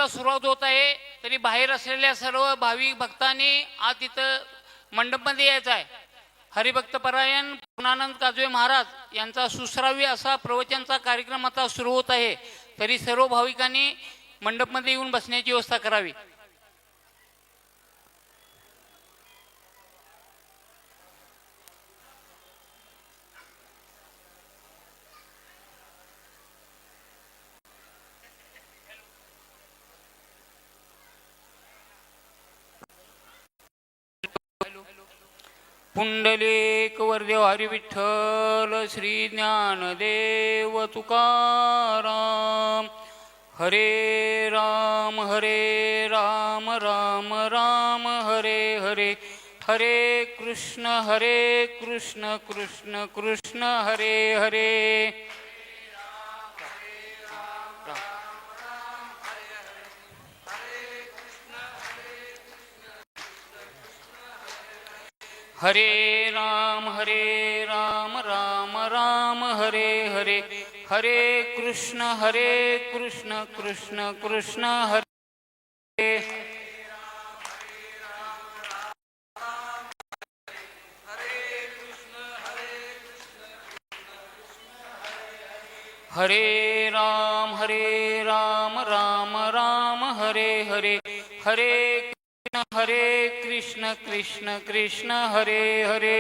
सुरुवात होत आहे, तरी बाहेर असलेल्या सर्व भाविक भक्तांनी आज तिथं मंडपमध्ये यायचं आहे. हरिभक्तपरायण पूर्णानंद काजवे महाराज यांचा सुश्राव्य असा प्रवचनचा कार्यक्रम आता सुरू होत आहे, तरी सर्व भाविकांनी मंडपमध्ये येऊन बसण्याची व्यवस्था करावी. पुंडलिक वरदेव हरी विठ्ठल श्री ज्ञानदेव तुकाराम. हरे राम राम राम हरे हरे. हरे कृष्ण कृष्ण कृष्ण हरे हरे. हरे राम राम राम हरे हरे. हरे कृष्ण कृष्ण कृष्ण हरे. हरे राम राम हरे हरे. हरे कृष्ण कृष्ण हरे हरे.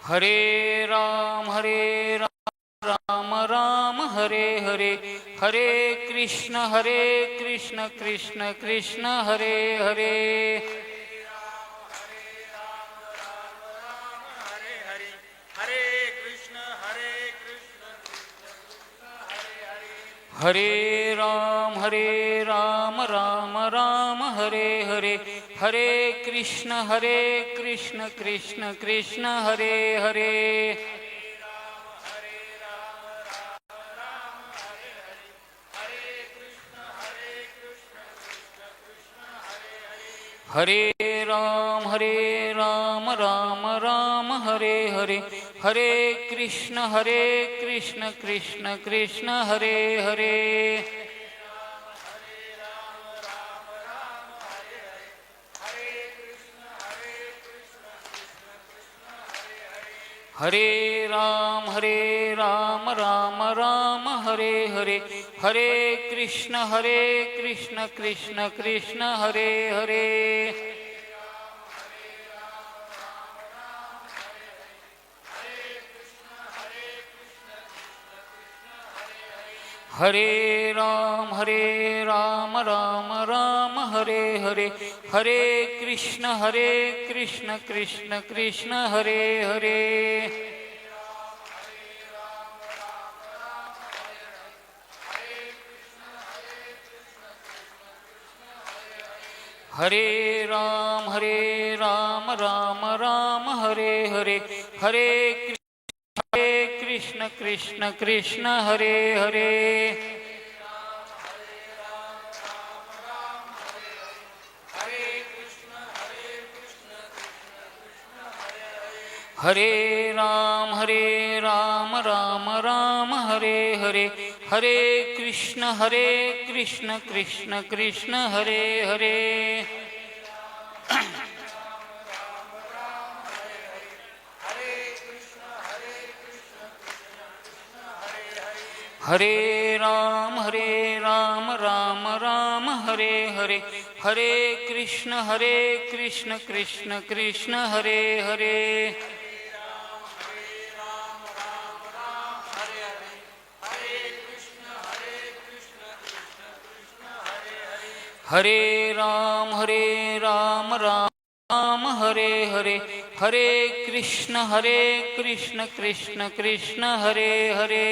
हरे राम राम हरे हरे. हरे कृष्ण कृष्ण हरे हरे. हरे राम राम हरे हरे. हरे कृष्ण कृष्ण हरे हरे. हरे राम राम हरे हरे. हरे कृष्ण कृष्ण हरे हरे. हरे राम राम हरे हरे. हरे कृष्ण कृष्ण हरे हरे. हरे राम राम हरे हरे. हरे कृष्ण कृष्ण हरे हरे. हरे राम राम हरे हरे. हरे कृष्ण कृष्ण हरे हरे. हरे राम राम हरे हरे. हरे कृष्ण कृष्ण हरे हरे. हरे राम राम हरे हरे. हरे कृष्ण कृष्ण हरे हरे. हरे राम राम हरे हरे. हरे कृष्ण कृष्ण हरे हरे.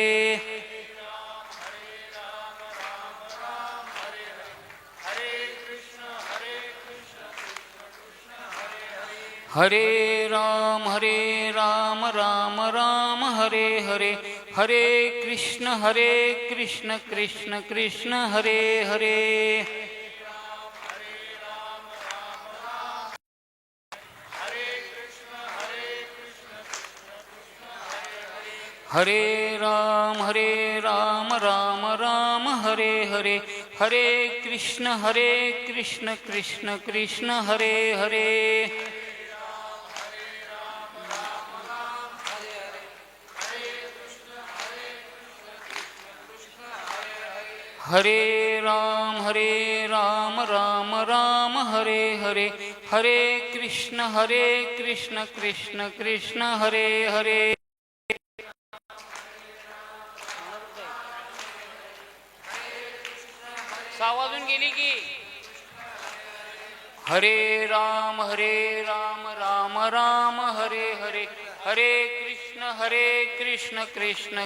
हरे राम राम हरे हरे. हरे कृष्ण कृष्ण हरे हरे. हरे राम राम राम हरे हरे, हरे कृष्ण कृष्ण कृष्ण हरे हरे। हरे राम राम राम हरे हरे, हरे कृष्ण कृष्ण कृष्ण हरे हरे। सावाजून गेली की हरे राम राम राम हरे हरे, हरे कृष्ण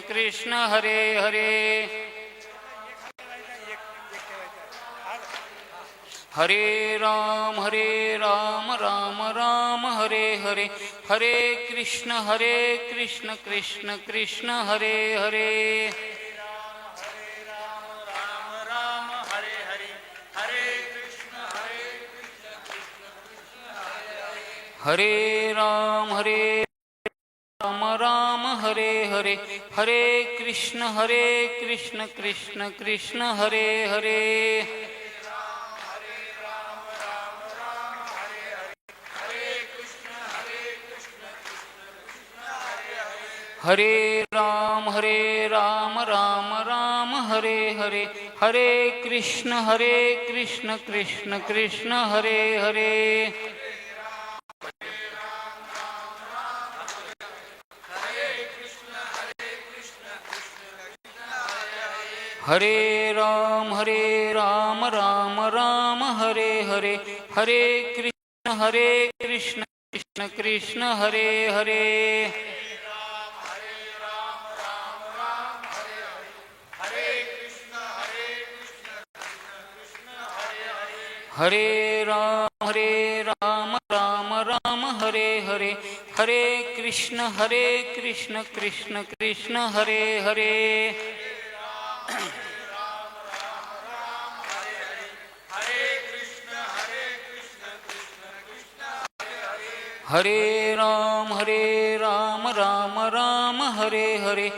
कृष्ण हरे हरे। हरे राम राम राम हरे हरे, हरे कृष्ण कृष्ण हरे हरे। हरे राम राम हरे हरे, हरे कृष्ण कृष्ण हरे हरे। हरे राम राम राम हरे हरे, हरे कृष्ण कृष्ण हरे हरे। हरे राम राम राम हरे हरे, हरे कृष्ण कृष्ण हरे हरे। हरे राम राम राम हरे हरे, हरे कृष्ण कृष्ण हरे हरे। हरे राम राम राम हरे हरे, हरे कृष्ण कृष्ण हरे हरे। हरे राम राम राम हरे हरे,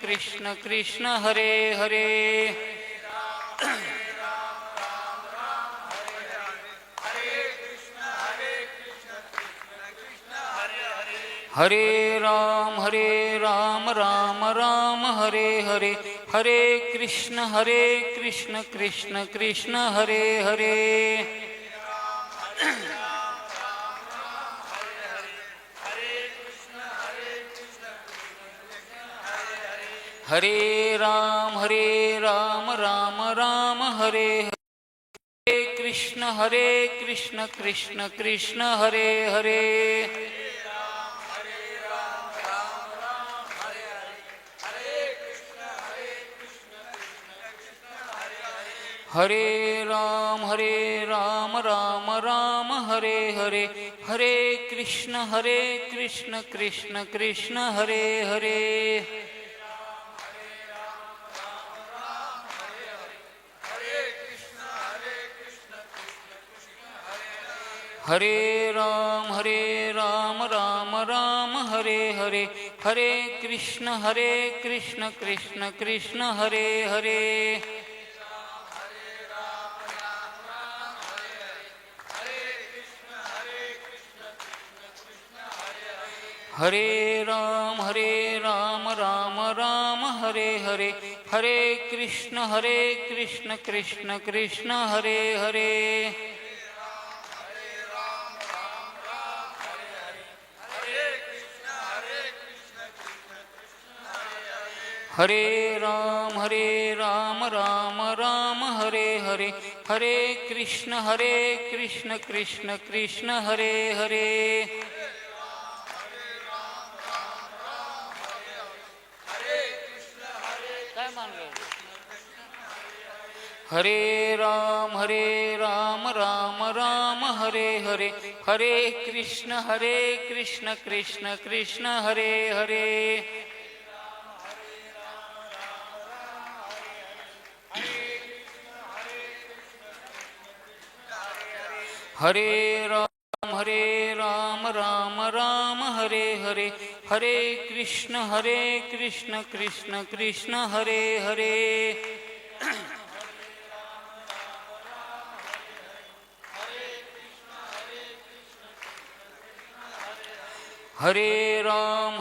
हरे कृष्ण कृष्ण हरे हरे। हरे राम राम राम हरे हरे, हरे कृष्ण कृष्ण हरे हरे। हरे राम राम राम हरे हरे, कृष्ण कृष्ण हरे हरे। हरे राम राम राम हरे हरे, हरे कृष्ण कृष्ण हरे हरे। हरे राम राम राम हरे हरे, हरे कृष्ण कृष्ण हरे हरे। हरे राम राम राम हरे हरे, हरे कृष्ण कृष्ण हरे हरे। हरे राम राम राम हरे हरे, हरे कृष्ण कृष्ण हरे हरे। काय मान गए? हरे राम राम राम हरे हरे, हरे कृष्ण कृष्ण कृष्ण हरे हरे. हरे राम राम राम हरे हरे, हरे कृष्ण कृष्ण कृष्ण हरे हरे. हरे राम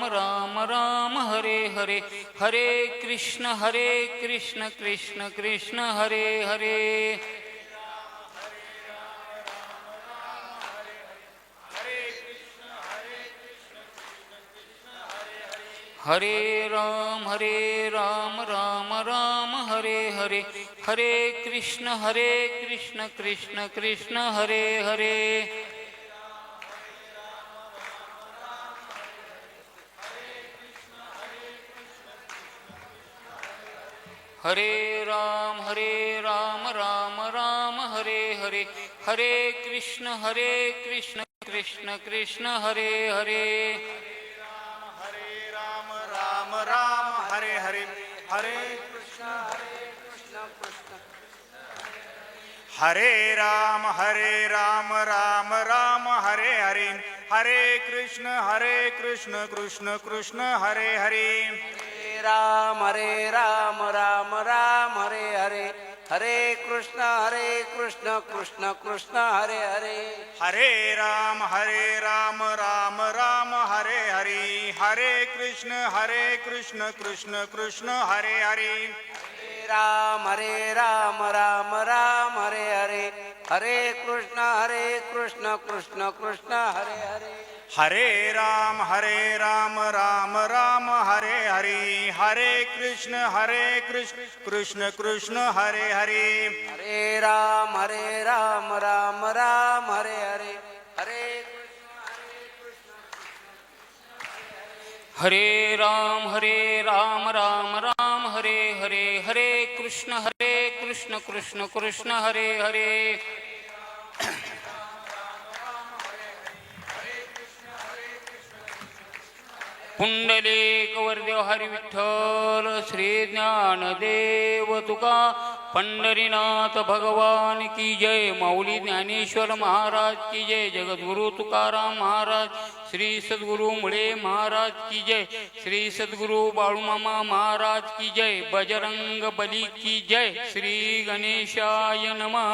राम राम हरे हरे, हरे कृष्ण कृष्ण कृष्ण हरे हरे. हरे राम राम राम हरे हरे, हरे कृष्ण कृष्ण कृष्ण हरे हरे. हरे राम राम राम हरे हरे, हरे कृष्ण कृष्ण कृष्ण हरे हरे. हरे राम राम हरे हरे, हरे कृष्ण कृष्ण. हरे राम राम राम हरे हरे, हरे कृष्ण कृष्ण कृष्ण हरे हरे. हरे राम राम राम हरे हरे, हरे कृष्ण कृष्ण कृष्ण हरे हरे. हरे राम राम राम हरे हरे, हरे कृष्ण कृष्ण कृष्ण हरे हरे. हरे राम राम राम हरे हरे, हरे कृष्ण कृष्ण कृष्ण हरे हरे. हरे राम राम राम हरे हरे, हरे कृष्ण कृष्ण कृष्ण हरे हरे. हरे राम राम राम हरे हरे, हरे हरे राम राम राम हरे हरे, हरे कृष्ण कृष्ण कृष्ण हरे हरे. पुंडलिक वरदेव हरी विठ्ठल, श्री ज्ञानदेव तुका पंढरीनाथ भगवान की जय. माऊली ज्ञानेश्वर महाराज की जय. जगद्गुरु तुकाराम महाराज, श्री सद्गुरु मुळे महाराज की जय. श्री सद्गुरु बाळूमामा महाराज की जय. बजरंग बली की जय. श्री गणेशाय नमः.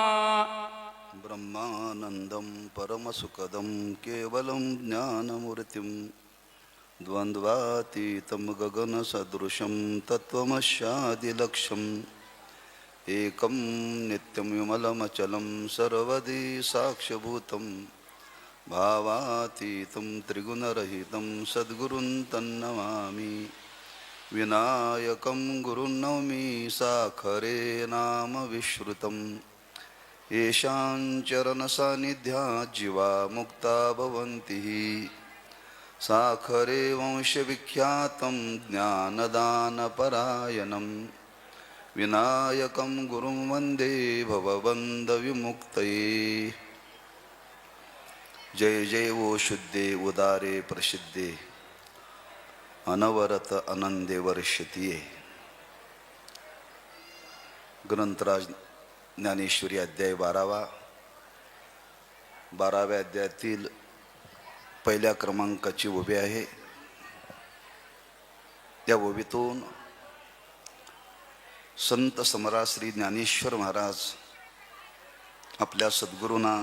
ब्रह्मानन्दं परमसुखदं केवलं ज्ञानमूर्तिं द्वन्द्वातीतं गगनसदृशं तत्त्वमस्यादिलक्ष्यम् एकं नित्यं विमलमचलं सर्वदी साक्ष्यभूतं भावातीतं त्रिगुणरहितं सद्गुरुं तन्नमामि. विनायकं गुरुन्नौमि साखरे नाम विश्रुतम् येषां चरणसान्निध्यात् जीवा मुक्ता भवन्ति. साखरे वंशविख्यातं ज्ञानदानपरायणं विनायकं गुरुं वन्दे भवबन्धविमुक्तये. जय जय वो शुद्धे उदारे प्रसिद्धे अनवरत आनंदे वर्षतीये. ग्रंथराज ज्ञानेश्वरी अध्याय 12व्या अध्यायातील पहिल्या क्रमांकाची ओवी आहे. या ओवीतून संत सम्राट श्री ज्ञानेश्वर महाराज आपल्या सद्गुरूंना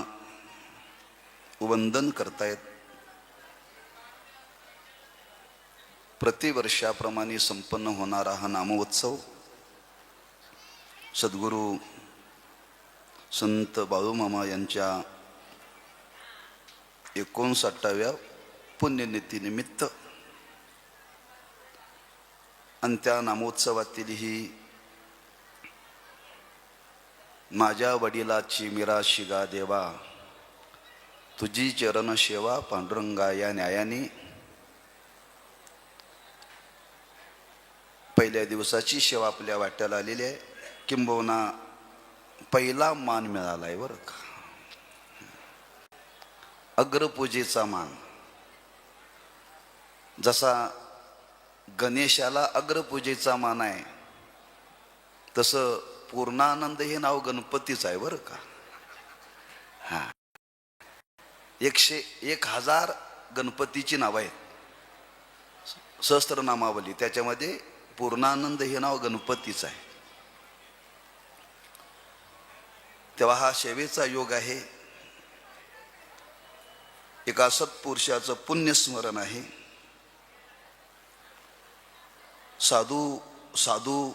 वंदन करतायत. प्रतिवर्षाप्रमाणे संपन्न होणारा हा नामोत्सव सद्गुरू संत बाळूमामा यांच्या 59व्या पुण्यतिथीनिमित्त आणि त्या नामोत्सवातील ही माझ्या वडिलाची मिराशी गा देवा, तुझी चरण सेवा पांडुरंगा या न्यायाने पहिल्या दिवसाची सेवा आपल्या वाट्याला आलेली आहे. किंबहुना पहिला मान मिळालाय बरं का. अग्रपूजेचा मान. जसा गणेशाला अग्रपूजेचा मान आहे, तसं पूर्णानंद हे नाव गणपतीच आहे बरं का. हा, 101,000 गणपतीची नावं आहेत सहस्त्रनामावली, त्याच्यामध्ये पूर्णानंद हे नाव गणपतीच आहे. तेव्हा हा सेवेचा योग आहे. एका सत्पुरुषाचं पुण्यस्मरण आहे. साधू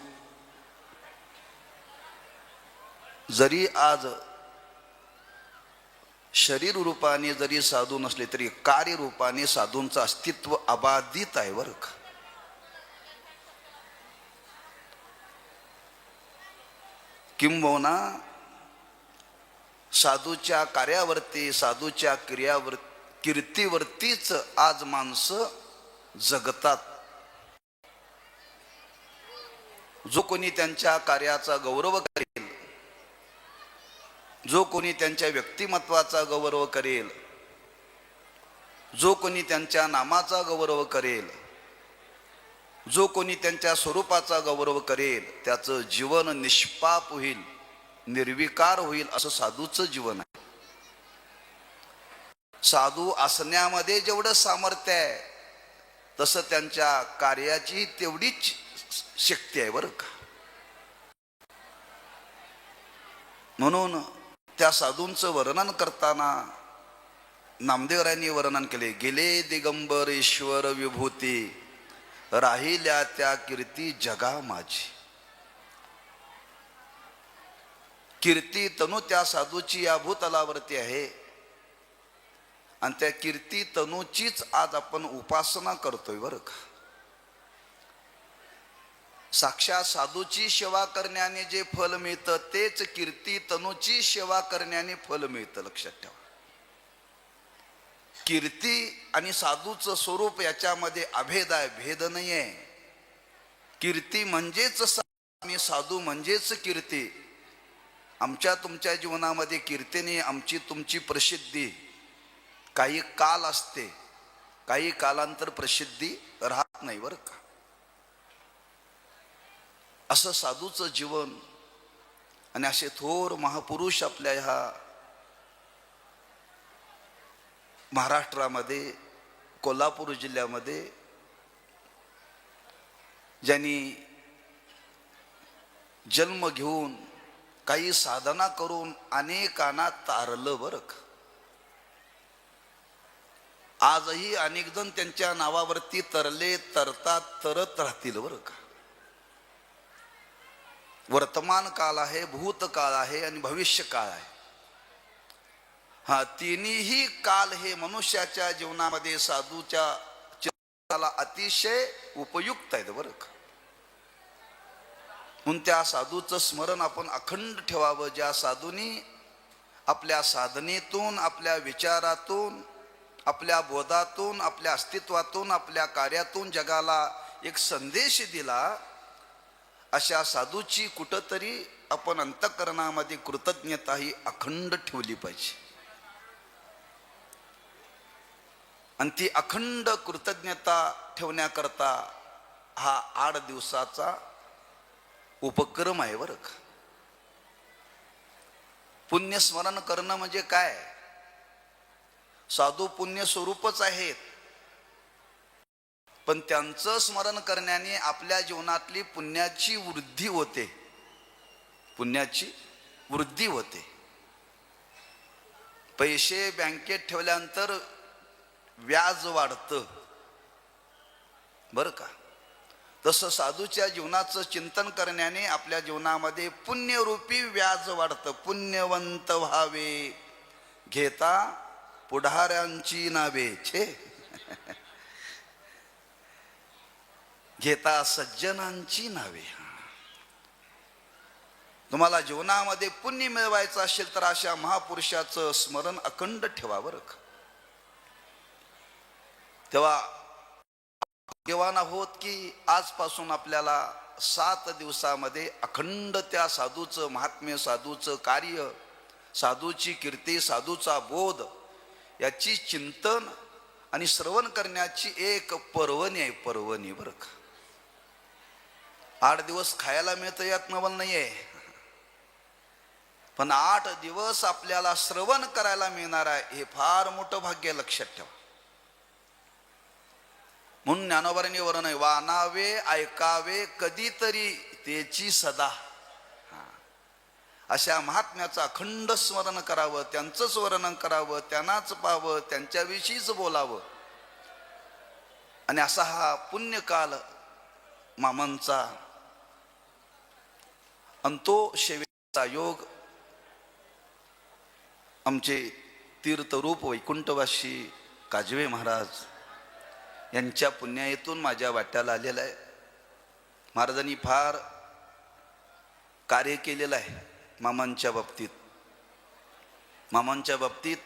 जरी आज शरीर रूपाने जरी साधू नसले तरी कार्य रूपाने साधूंचं अस्तित्व अबाधित आहे बरं का. किंबहुना साधूच्या कार्यावरती, साधूच्या कीर्तीवरतीच आज माणसं जगतात. जो कोणी त्यांच्या कार्याचा गौरव करेल, जो कोणी त्यांच्या व्यक्तिमत्वाचा गौरव करेल, जो कोणी त्यांच्या नामाचा गौरव करेल, जो कोणी त्यांच्या स्वरूपाचा गौरव करेल, त्याचं जीवन निष्पाप होईल, निर्विकार होईल. असं साधूचं जीवन आहे. साधू असण्यामध्ये जेवढं सामर्थ्य आहे, तसं त्यांच्या कार्याची तेवढीच शक्ती आहे बरं का. म्हणून त्या साधूंचं वर्णन करताना नामदेवरायांनी वर्णन केले. गेले दिगंबर ईश्वर विभूती, राहिल्या त्या कीर्ती जगा माझी. कीर्ती तनू त्या साधूची या भूतलावरती आहे, आणि त्या कीर्ती तनूचीच आज आपण उपासना करतोय बरं का. साक्षात साधूची सेवा करण्याने जे फल मिळतं, तेच कीर्ती तनूची सेवा करण्याने फल मिळतं. लक्षात ठेवा. कीर्ती आणि साधूचं स्वरूप याच्यामध्ये अभेद आहे, भेद नाही आहे. कीर्ती म्हणजेच आणि साधू म्हणजेच कीर्ती. आमच्या तुमच्या जीवनामध्ये कीर्तीने आमची तुमची प्रसिद्धी काही काल असते, काही कालांतर प्रसिद्धी राहत नाही बरं का. असं साधूचं जीवन आणि असे थोर महापुरुष आपल्या ह्या महाराष्ट्रामध्ये, कोल्हापूर जिल्ह्यामध्ये, ज्यांनी जन्म घेऊन काही साधना करून अनेकांना तारलं बरं का. आजही अनेक जण त्यांच्या नावावरती तरले, तरतात, तरत राहतील बरं का. वर्तमान काळ आहे, भूतकाळ आहे आणि भविष्य काळ आहे. हा तिन्ही काल हे मनुष्याच्या जीवनामध्ये साधूच्या चित्ताला अतिशय उपयुक्त आहेत बरं का. म्हणून त्या साधूचं स्मरण आपण अखंड ठेवावं. ज्या साधूंनी आपल्या साधनेतून, आपल्या विचारातून, आपल्या बोधातून, आपल्या अस्तित्वातून, आपल्या कार्यातून जगाला एक संदेश दिला, अशा साधूची कुठंतरी आपण अंतःकरणामध्ये कृतज्ञता ही अखंड ठेवली पाहिजे. आणि ती अखंड कृतज्ञता ठेवण्याकरता हा 8 दिवसाचा उपक्रम आहे बरं का. पुण्यस्मरण करणं म्हणजे काय? साधू पुण्य स्वरूपच आहेत, पण त्यांचं स्मरण करण्याने आपल्या जीवनातली पुण्याची वृद्धी होते. पुण्याची वृद्धी होते. पैसे बँकेत ठेवल्यानंतर व्याज वाढतं बरं का. तसं साधूच्या जीवनाचं चिंतन करण्याने आपल्या जीवनामध्ये पुण्यरूपी व्याज वाढतं. पुण्यवंत व्हावे घेता पुढाऱ्यांची नावे छे घेता सज्जनांची नावे. तुम्हाला जीवनामध्ये पुण्य मिळवायचं असेल तर अशा महापुरुषाचं स्मरण अखंड ठेवा बरं का. तेव्हा भाग्यवान आहोत की आजपासून आपल्याला 7 दिवसामध्ये अखंड त्या साधूचं महात्म्य, साधूचं कार्य, साधूची कीर्ती, साधूचा बोध याची चिंतन आणि श्रवण करण्याची एक पर्वणी आहे, पर्वणी बरं का. 8 दिवस खायला मिळतं यात नवल नाहीये, पण 8 दिवस आपल्याला श्रवण करायला मिळणार आहे, हे फार मोठं भाग्य, लक्षात ठेवा. म्हणून ज्ञानोबांनी वरण आहे, वानावे ऐकावे कधीतरी त्याची सदा. अशा महात्म्याचं अखंड स्मरण करावं, त्यांचंच वर्णन करावं, त्यांनाच पाहावं, त्यांच्याविषयीच बोलावं. आणि असा हा पुण्यकाल मामांचा, अंतो शेवेचा योग आमचे तीर्थरूप वैकुंठवासी काजवे महाराज यांच्या पुण्यातून माझ्या वाट्याला आलेला आहे. महाराजांनी फार कार्य केलेलं आहे मामांच्या बाबतीत. मामांच्या बाबतीत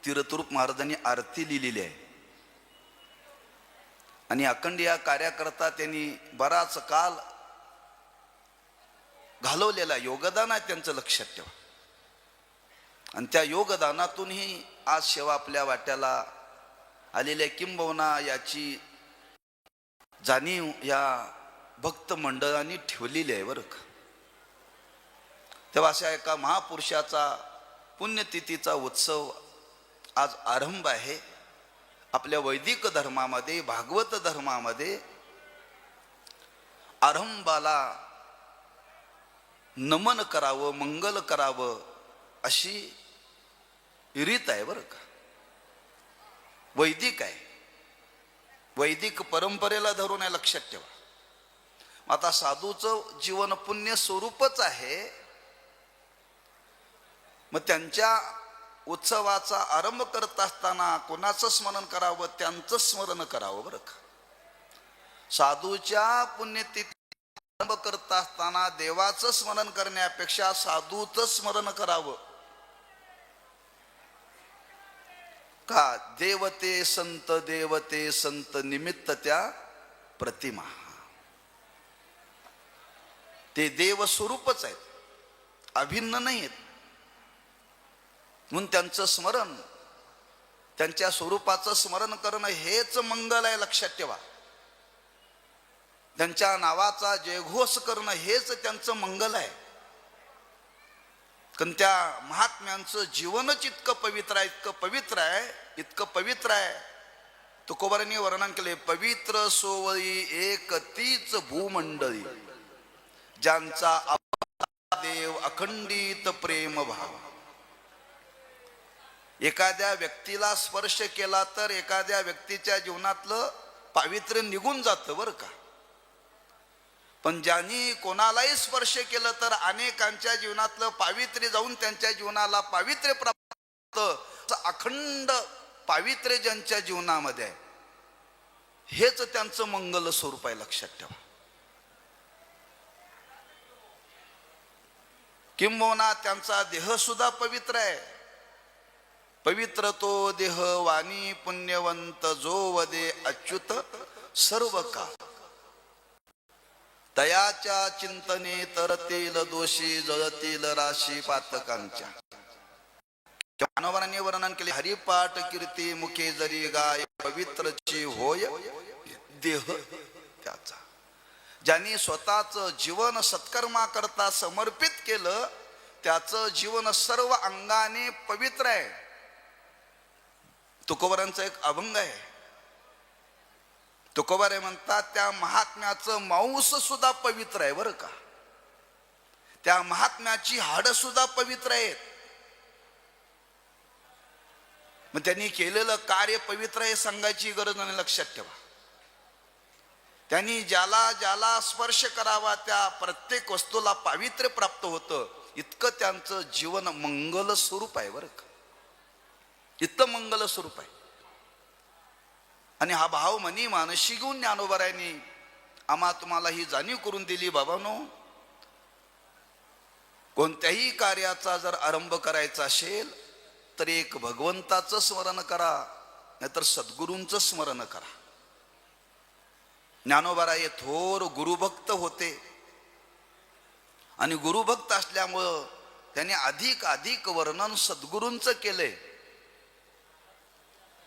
तीर्थरूप महाराजांनी आरती लिहिलेली आहे आणि अखंड या कार्याकरता त्यांनी बराच काल घालवलेला योगदान आहे त्यांचं, लक्षात ठेवा. आणि त्या योगदानातूनही आज सेवा आपल्या वाट्याला आलेल्या, किंबहुना याची जाणीव या भक्त मंडळांनी ठेवलेली आहे बरं का. तेव्हा अशा एका महापुरुषाचा पुण्यतिथीचा उत्सव आज आरंभ आहे. आपल्या वैदिक धर्मामध्ये, भागवत धर्मामध्ये आरंभाला नमन करावं, मंगल करावं अशी रीत आहे बरं का. वैदिक आहे, वैदिक परंपरेला धरून आहे, लक्षात ठेवा. आता साधूचं जीवन पुण्य स्वरूपच आहे, मग त्यांच्या उत्सवाचा आरंभ करत असताना कोणाचं स्मरण करावं, त्यांचं स्मरण करावं बरं का. साधूच्या पुण्यतिथी आरंभ करत असताना देवाचं स्मरण करण्यापेक्षा साधूचं स्मरण करावं का. देवते संत निमित्त त्या प्रतिमा, ते देव स्वरूपच आहेत, अभिन्न नाही आहेत. म्हणून त्यांचं स्मरण, त्यांच्या स्वरूपाचं स्मरण करणं हेच मंगल आहे, लक्षात ठेवा. त्यांच्या नावाचा जयघोष करणं हेच त्यांचं मंगल आहे. कारण त्या महात्म्यांचं जीवनच इतकं पवित्र आहे, इतकं पवित्र आहे, इतकं पवित्र आहे. तुकोबारांनी वर्णन केले, पवित्र सोवळी एक तीच भूमंडळी, ज्यांचा देव अखंडित प्रेम भाव. एखाद्या व्यक्तीला स्पर्श केला तर एखाद्या व्यक्तीच्या जीवनातलं पावित्र्य निघून जातं बरं का. पण ज्यांनी कोणालाही स्पर्श केलं तर अनेकांच्या जीवनातलं पावित्र्य जाऊन त्यांच्या जीवनाला पावित्र्य प्राप्त होतं. अखंड पावित्र्य ज्यांच्या जीवनामध्ये आहे हेच त्यांचं मंगल स्वरूप आहे, लक्षात ठेवा. किंबहुना त्यांचा देह सुद्धा पवित्र आहे. पवित्र तो देह वाणी पुण्यवंत जो वदे अच्युत सर्व का. दयाच्या चिंतने तरतील दोषी जळतील राशी पातकांच्या. मानवाने वर्णन केले, हरिपाठ कीर्ती मुखे जरी गाय पवित्रची होय देह त्याचा. ज्यांनी स्वतःच जीवन सत्कर्मा करता समर्पित केलं त्याचं जीवन सर्व अंगाने पवित्र आहे. तुकोबारांचा एक अभंग आहे. तुकोबारे म्हणतात त्या महात्म्याचं मांस सुद्धा पवित्र आहे बरं का. त्या महात्म्याची हाड सुद्धा पवित्र आहेत. मग त्यांनी केलेलं कार्य पवित्र हे सांगायची गरज नाही, लक्षात ठेवा. त्यांनी ज्याला ज्याला स्पर्श करावा त्या प्रत्येक वस्तूला पावित्र्य प्राप्त होतं. इतकं त्यांचं जीवन मंगल स्वरूप आहे बरं का. इतकं मंगल स्वरूप आहे. आणि हा भाव मनी मानशी घेऊन ज्ञानोबारायांनी आम्हा तुम्हाला ही जाणीव करून दिली, बाबांनो कोणत्याही कार्याचा जर आरंभ करायचा असेल तर एक भगवंताचं स्मरण करा, नाहीतर सद्गुरूंचं स्मरण करा. ज्ञानोबाराय थोर गुरुभक्त होते आणि गुरुभक्त असल्यामुळं त्यांनी अधिक वर्णन सद्गुरूंचं केलंय.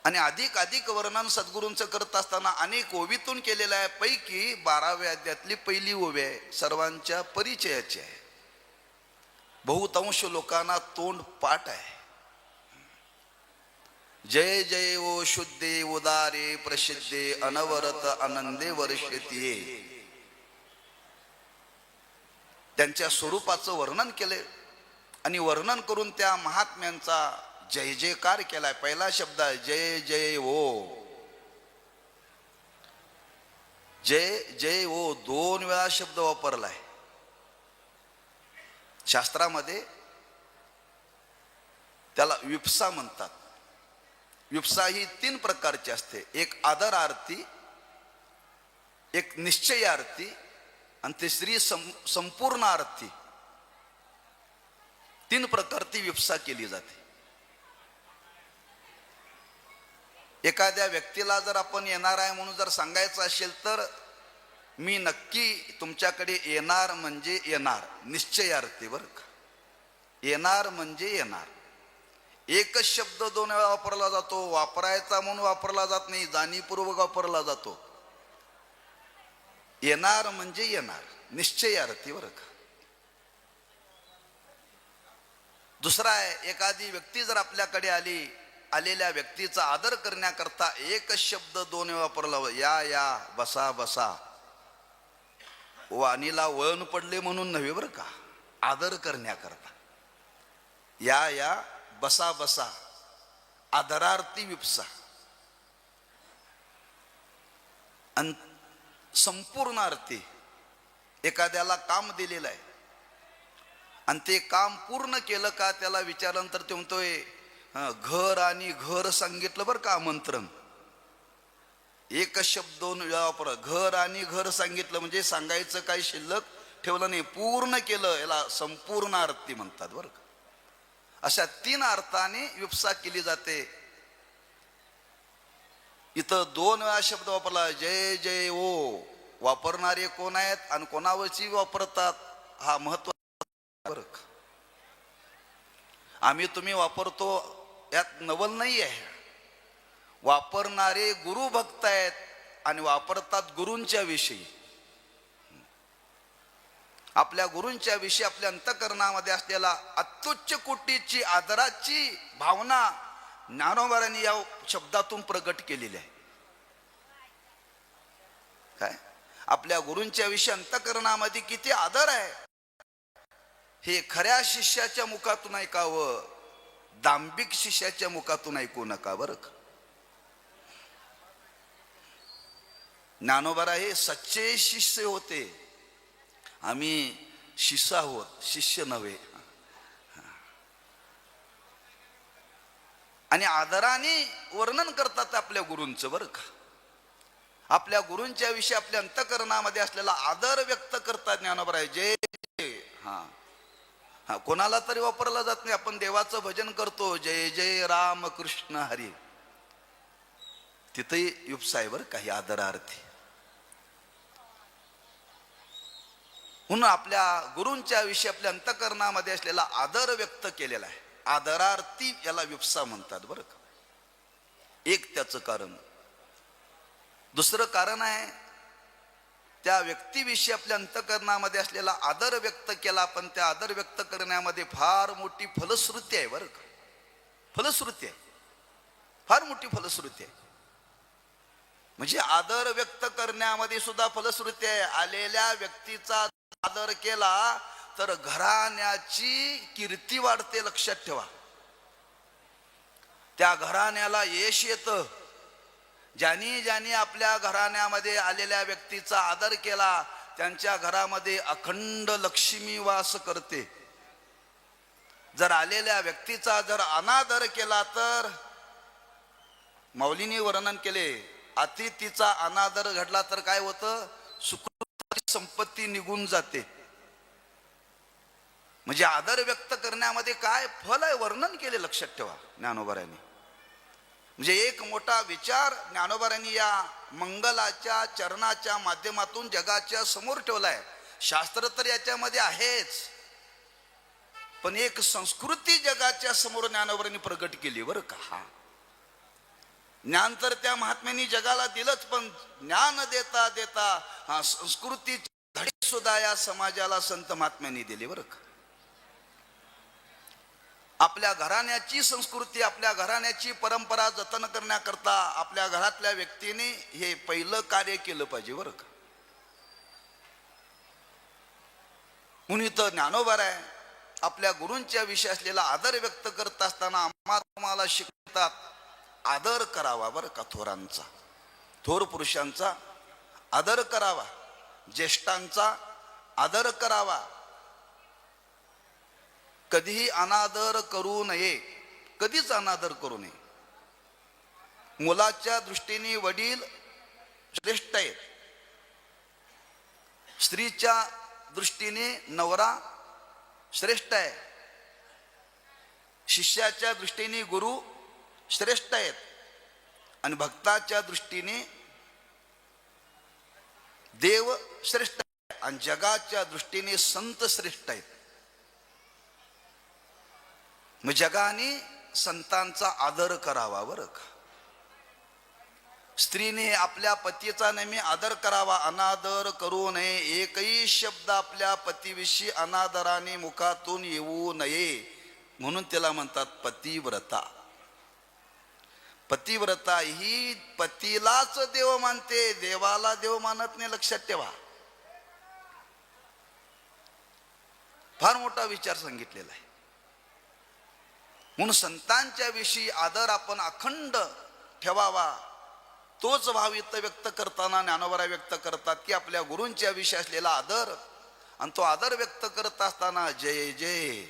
आणि अधिक अधिक वर्णन सद्गुरूंचं करत असताना अनेक ओवीतून केलेलं आहे. पैकी 12व्या अध्यायातली पहिली ओवी आहे, सर्वांच्या परिचयाची आहे. बहुतांश लोकांना तोंड पाठ आहे. जय जय ओ शुद्धे उदारे प्रसिद्धे अनवरत आनंदे वर्षतीये. त्यांच्या स्वरूपाचं वर्णन केले आणि वर्णन करून त्या महात्म्यांचा जय जयकार केलाय. पहिला शब्द आहे जय जय ओ. जय जय ओ 2 वेळा शब्द वापरलाय शास्त्रामध्ये. त्याला विप्सा म्हणतात. विप्सा ही 3 प्रकारची असते. एक आदर आरती, एक निश्चय आरती आणि तिसरी संपूर्ण आरती. 3 प्रकारची विप्सा केली जाते. एखाद्या व्यक्तीला जर आपण येणार आहे म्हणून जर सांगायचं असेल तर मी नक्की तुमच्याकडे येणार म्हणजे येणार, निश्चय आरती बरं का. येणार म्हणजे येणार. एकच शब्द 2 वेळा वापरला जातो. वापरायचा म्हणून वापरला जात नाही, जाणीवपूर्वक वापरला जातो. येणार म्हणजे येणार, निश्चय आरती बरं का. दुसरा आहे, एखादी व्यक्ती जर आपल्याकडे आली, आलेल्या व्यक्तीचा आदर करण्याकरता एकच शब्द 2 वेळा वापरला. या या, बसा बसा. वाणीला वळण पडले म्हणून नव्हे बरं का, आदर करण्याकरता. या या, बसा बसा, आदरार्थी विप्सा. आणि संपूर्ण आरती, एखाद्याला काम दिलेलं आहे आणि ते काम पूर्ण केलं का त्याला विचारल्यानंतर ते म्हणतोय घर आणि घर सांगितलं बरं का. आमंत्रण एकच शब्द 2 वेळा वापर. घर आणि घर सांगितलं म्हणजे सांगायचं काही शिल्लक ठेवलं नाही, पूर्ण केलं. याला संपूर्ण आरती म्हणतात बरं का. अशा 3 अर्थाने विप्सा केली जाते. इथं 2 वेळा शब्द वापरला जय जय ओ. वापरणारे कोण आहेत आणि कोणावरची वापरतात हा महत्त्वाचा बरं का. आम्ही तुम्ही वापरतो यात नवल नाही आहे. वापरणारे गुरु भक्त आहेत आणि वापरतात गुरूंच्या विषयी. आपल्या गुरूंच्या विषयी आपल्या अंतःकरणामध्ये असलेला अत्युच्च कोटीची आदराची भावना ज्ञानोबांनी या शब्दातून प्रगट केलेली आहे. काय आपल्या गुरूंच्या विषयी अंतःकरणामध्ये किती आदर आहे हे खऱ्या शिष्याच्या मुखातून ऐकावं, दांभिक शिष्याच्या मुखातून ऐकू नका बरं का. ज्ञानोबा हे सच्चे शिष्य होते. आम्ही शिष्य आहोत, शिष्य नव्हे. आणि आदराने वर्णन करतात आपल्या गुरूंचं बरं का. आपल्या गुरूंच्या विषयी आपल्या अंतःकरणामध्ये असलेला आदर व्यक्त करतात ज्ञानोबा. जय हा हा कोणाला तरी वापरला जात नाही. आपण देवाचं भजन करतो जय जय राम कृष्ण हरी, तिथेही युप्सा आहे बरं काही आदरार्थी. म्हणून आपल्या गुरूंच्या विषयी आपल्या अंतःकरणामध्ये असलेला आदर व्यक्त केलेला आहे. आदरार्थी याला विप्सा म्हणतात बरं का. एक त्याचं कारण. दुसरं कारण आहे त्या व्यक्तीविषयी आपल्या अंतःकरणामध्ये असलेला आदर व्यक्त केला, पण त्या आदर व्यक्त करण्यामध्ये फार मोठी फलश्रुती आहे बरं का. फलश्रुती आहे, फार मोठी फलश्रुती आहे. म्हणजे आदर व्यक्त करण्यामध्ये सुद्धा फलश्रुती आहे. आलेल्या व्यक्तीचा आदर केला तर घराण्याची कीर्ती वाढते. लक्षात ठेवा, त्या घराण्याला यश येतं. ज्यांनी ज्यांनी आपल्या घराण्यामध्ये आलेल्या व्यक्तीचा आदर केला त्यांच्या घरामध्ये अखंड लक्ष्मी वास करते. जर आलेल्या व्यक्तीचा जर अनादर केला तर माऊलींनी वर्णन केले, अतिथीचा अनादर घडला तर काय होतं, सुकृत संपत्ती निघून जाते. म्हणजे आदर व्यक्त करण्यामध्ये काय फल आहे वर्णन केले. लक्षात ठेवा ज्ञानोबांनी. म्हणजे एक मोठा विचार ज्ञानोबांनी या मंगलाच्या चरणाच्या माध्यमातून जगाच्या समोर ठेवलाय. शास्त्र तर याच्यामध्ये आहेच, पण एक संस्कृती जगाच्या समोर ज्ञानोबांनी प्रगट केली बरं का. ज्ञान तर त्या महात्म्यांनी जगाला दिलंच, पण ज्ञान देता देता संस्कृती धडे सुद्धा या समाजाला संत महात्म्यांनी दिले बरं का. आपल्या घराण्याची संस्कृती, आपल्या घराण्याची परंपरा जतन करण्याकरता आपल्या घरातल्या व्यक्तीने हे पहिलं कार्य केलं पाहिजे बरं का. म्हणून इथं ज्ञानोबा आहे आपल्या गुरूंच्या विषयी असलेला आदर व्यक्त करत असताना तुम्हाला शिकतात आदर करावा बरं का. थोरांचा, थोर पुरुषांचा आदर करावा, ज्येष्ठांचा आदर करावा, कधीही अनादर करू नये, कधीच अनादर करू नये. मुलाच्या दृष्टीने वडील श्रेष्ठ आहेत, स्त्रीच्या दृष्टीने नवरा श्रेष्ठ आहे, शिष्याच्या दृष्टीने गुरु श्रेष्ठ आहेत, आणि भक्ताच्या दृष्टीने देव श्रेष्ठ आहे, आणि जगाच्या दृष्टीने संत श्रेष्ठ आहेत. मग जगाने संतांचा आदर करावा बरं का. स्त्रीने आपल्या पतीचा नेहमी आदर करावा, अनादर करू नये. एकही शब्द आपल्या पतीविषयी अनादराने मुखातून येऊ नये, म्हणून त्याला म्हणतात पतिव्रता. पतिव्रता ही पतीलाच देव मानते, देवाला देव मानत नाही, लक्षात ठेवा. फार मोठा विचार सांगितलेला आहे. म्हणून संतांच्या विषयी आदर आपण अखंड ठेवावा. तोच भाव इथं व्यक्त करताना ज्ञानोबा व्यक्त करतात की आपल्या गुरूंच्या विषयी असलेला आदर, आणि तो आदर व्यक्त करत असताना जय जय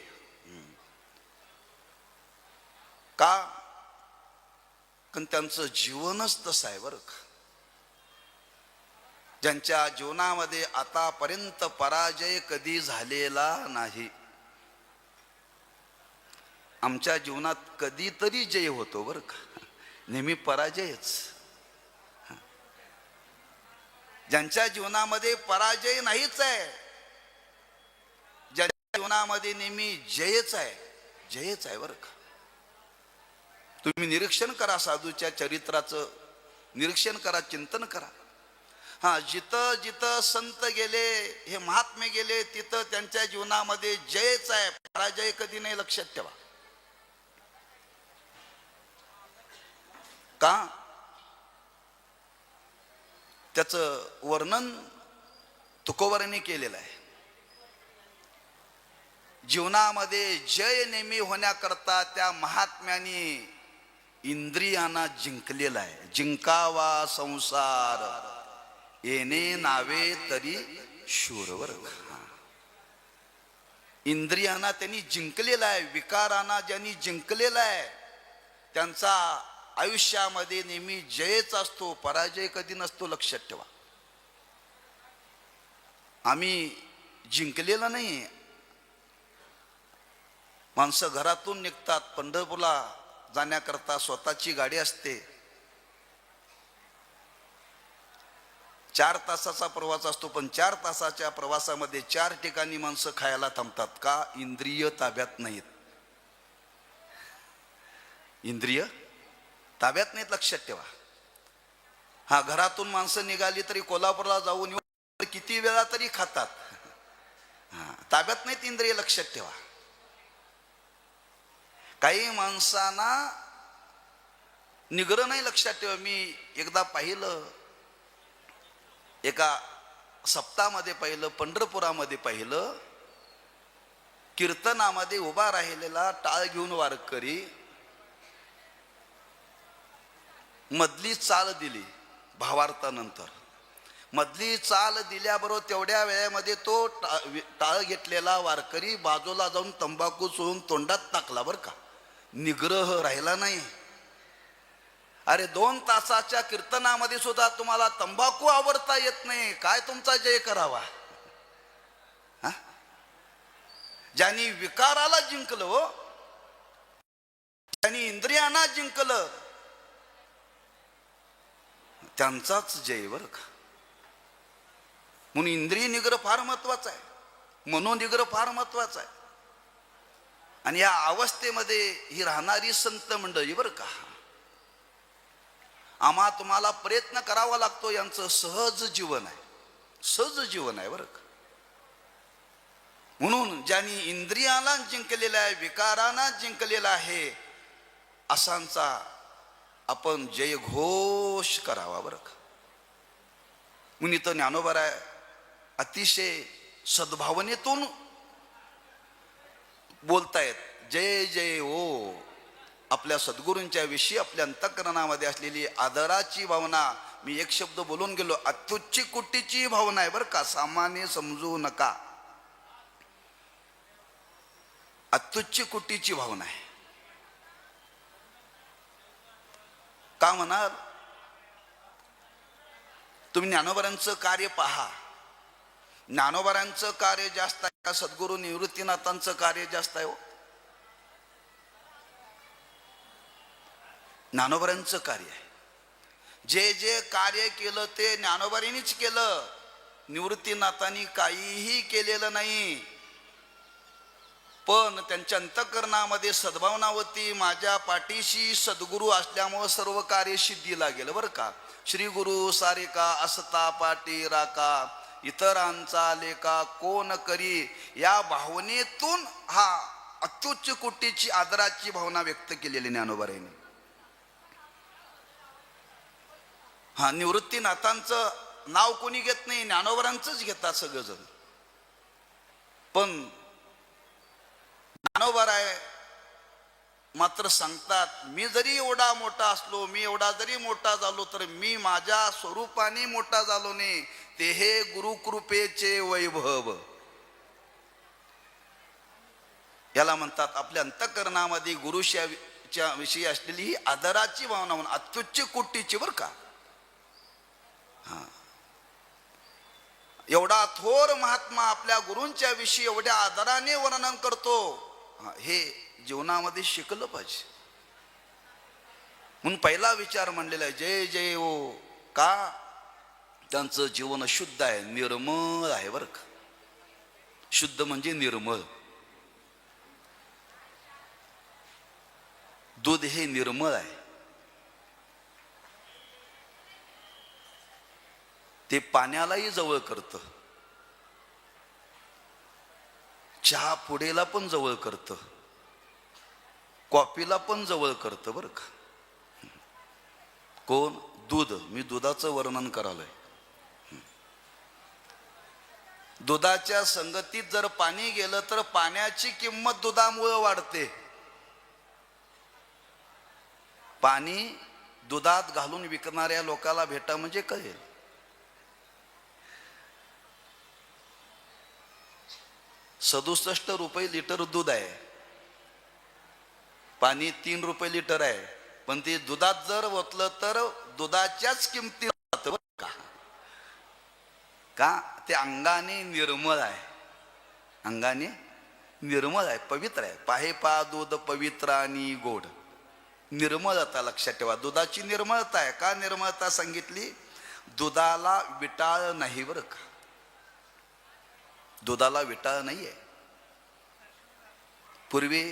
का, कारण त्यांचं जीवनच तसं आहे बरं का. ज्यांच्या जीवनामध्ये आतापर्यंत पराजय कधी झालेला नाही. आमच्या जीवनात कधीतरी जय होतो बरं का, नेहमी पराजयच. ज्यांच्या जीवनामध्ये पराजय नाहीच आहे, ज्यांच्या जीवनामध्ये नेहमी जयच आहे, जयच आहे बरं का. तुम्ही निरीक्षण करा, साधूच्या चरित्राचं निरीक्षण करा, चिंतन करा. जिथं जिथं संत गेले, हे महात्मे गेले, तिथं त्यांच्या जीवनामध्ये जयच आहे, पराजय कधी नाही, लक्षात ठेवा. का, त्याचं वर्णन तुकोबारांनी केलेलं आहे. जीवनामध्ये जय नेहमी होण्याकरता त्या महात्म्याने इंद्रियांना जिंकलेला आहे. जिंकावा संसार येणे नावे तरी शूरवर. इंद्रियांना त्यांनी जिंकलेला आहे, विकारांना ज्यांनी जिंकलेला आहे त्यांचा आयुष्यामध्ये नेहमी जयच असतो, पराजय कधी नसतो, लक्षात ठेवा. आम्ही जिंकलेला नाही. माणसं घरातून निघतात, पंढरपूरला जाण्याकरता स्वतःची गाडी असते, 4 तासाचा प्रवास असतो, पण 4 तासाच्या प्रवासामध्ये 4 ठिकाणी माणसं खायला थांबतात. का, इंद्रिय ताब्यात नाहीत. इंद्रिय ताब्यात नाहीत, लक्षात ठेवा. घरातून माणसं निघाली तरी कोल्हापूरला जाऊन किती वेळा तरी खातात. ताब्यात नाहीत इंद्रिय, लक्षात ठेवा. काही माणसांना निग्रह नाही, लक्षात ठेवा. मी एकदा पाहिलं, एका सप्ताहामध्ये पाहिलं, पंढरपुरामध्ये पाहिलं, कीर्तनामध्ये उभा राहिलेला टाळ घेऊन वारकरी मधली चाल दिली. भावार्थानंतर मधली चाल दिल्याबरोबर तेवढ्या वेळेमध्ये तो टाळ घेतलेला वारकरी बाजूला जाऊन तंबाखू चोळून तोंडात टाकला बरं का. निग्रह राहिला नाही. अरे 2 तासाच्या कीर्तनामध्ये सुद्धा तुम्हाला तंबाखू आवडता येत नाही, काय तुमचा जय करावा. ज्यांनी विकाराला जिंकलं, ज्यांनी इंद्रियांना जिंकलं, त्यांचाच जय बरं का. म्हणून इंद्रिय निग्रह फार महत्वाचा आहे, मनोनिग्रह फार महत्वाचा आहे. आणि या अवस्थेमध्ये ही राहणारी संत मंडळी बरं का, आम्हा तुम्हाला प्रयत्न करावा लागतो. यांचं सहज जीवन आहे, सहज जीवन आहे बरं का. म्हणून ज्यांनी इंद्रियाला जिंकलेला आहे, विकारांना जिंकलेला आहे, असांचा आपण जयघोष करावा बरं का. म्हणून इथं ज्ञानोबा अतिशय सद्भावनेतून बोलतायत. जय जय ओ. आपल्या सद्गुरूंच्या विषयी आपल्या अंतःकरणामध्ये असलेली आदराची भावना, मी एक शब्द बोलून गेलो, अत्युच्च कोटीची भावना आहे बरं का, सामान्य समजू नका. अत्युच्च कोटीची भावना आहे. का म्हणाल? तुम्ही ज्ञानोबारांचं कार्य पहा. ज्ञानोबारांचं कार्य जास्त आहे का सद्गुरू निवृत्तीनाथांचं कार्य जास्त आहे? हो, ज्ञानोबारांचं कार्य आहे. जे जे कार्य केलं ते ज्ञानोबारींनीच केलं. निवृत्तीनाथांनी काहीही केलेलं नाही. पण त्यांच्या अंतःकरणामध्ये सद्भावना होती. माझ्या पाठीशी सद्गुरू असल्यामुळे सर्व कार्य सिद्धीला गेलं बरं का. श्री गुरु सारिका असता पाठी राका, इतरांचा लेखा कोण करी, या भावनेतून हा अत्युच्च कोटीची आदराची भावना व्यक्त केलेली ज्ञानोबारांनी. हा, निवृत्तीनाथांचं नाव कोणी घेत नाही, ज्ञानोबारांचंच घेतात सगळेजण. पण ज्ञानोबाराय मात्र सांगतात, मी जरी एवढा मोठा असलो, मी एवढा जरी मोठा झालो, तर मी माझ्या स्वरूपाने मोठा झालो नाही, ते हे गुरुकृपेचे वैभव. याला म्हणतात आपल्या अंतःकरणामध्ये गुरुच्या विषयी असलेली ही आदराची भावना, म्हणून अत्युच्च कोटीची बरं का. हा, एवढा थोर महात्मा आपल्या गुरूंच्या विषयी एवढ्या आदराने वर्णन करतो. हे जीवनामध्ये शिकलं पाहिजे. म्हणून पहिला विचार म्हणलेला आहे जय जय ओ. का? त्यांचं जीवन शुद्ध आहे, निर्मळ आहे बरं का. शुद्ध म्हणजे निर्मळ. दूध हे निर्मळ आहे. ते पाण्यालाही जवळ करतं, चहा पुडेला पण जवळ करतं, कॉफीला पण जवळ करतं बरं का. कोण? दूध. मी दुधाचं वर्णन करालोय. दुधाच्या संगतीत जर पाणी गेलं तर पाण्याची किंमत दुधामुळे वाढते. पाणी दुधात घालून विकणाऱ्या लोकाला भेटा म्हणजे कळेल. 67 रुपये लिटर दूध आहे, पाणी 3 रुपये लिटर आहे. पण ते दुधात जर ओतलं तर दुधाच्याच किमती जातं बरं का. का? ते अंगाने निर्मळ आहे, अंगाने निर्मळ आहे, पवित्र आहे. पाहे पा दूध पवित्र आणि गोड. निर्मळता लक्षात ठेवा. दुधाची निर्मळता आहे. का निर्मळता सांगितली? दुधाला विटाळ नाही बरं का. दुधाला विटाळ नाही आहे. पूर्वी,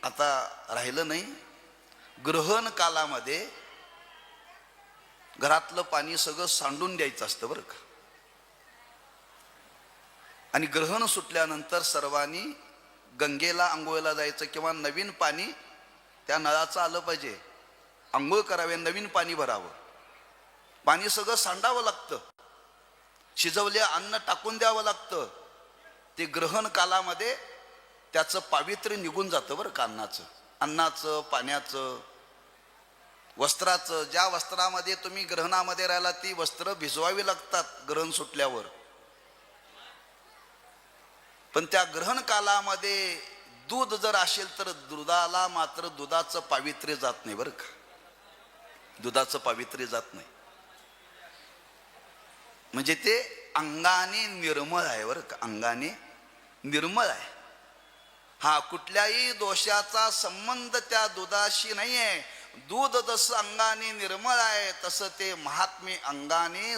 आता राहिलं नाही, ग्रहण कालामध्ये घरातलं पाणी सगळं सांडून द्यायचं असतं बरं का. आणि ग्रहण सुटल्यानंतर सर्वांनी गंगेला आंघोळीला जायचं, किंवा नवीन पाणी त्या नळाचं आलं पाहिजे, आंघोळ करावे, नवीन पाणी भरावं. पाणी सगळं सांडावं लागतं, शिजवले अन्न टाकून द्यावं लागतं. ते ग्रहण कालामध्ये त्याचं पावित्र्य निघून जातं बरं का. अन्नाचं, पाण्याचं, वस्त्राचं. ज्या वस्त्रामध्ये तुम्ही ग्रहणामध्ये राहिला ती वस्त्र भिजवावी लागतात ग्रहण सुटल्यावर. पण त्या ग्रहण कालामध्ये दूध जर असेल तर दुधाला मात्र दुधाचं पावित्र्य जात नाही बरं का. दुधाचं पावित्र्य जात नाही. म्हणजे ते अंगाने निर्मळ आहे बरं का. अंगाने निर्मळ आहे. हा, कुठल्याही दोषाचा संबंध त्या दुधाशी नाही आहे. दूध जसं अंगाने निर्मळ आहे तसं ते महात्मे अंगाने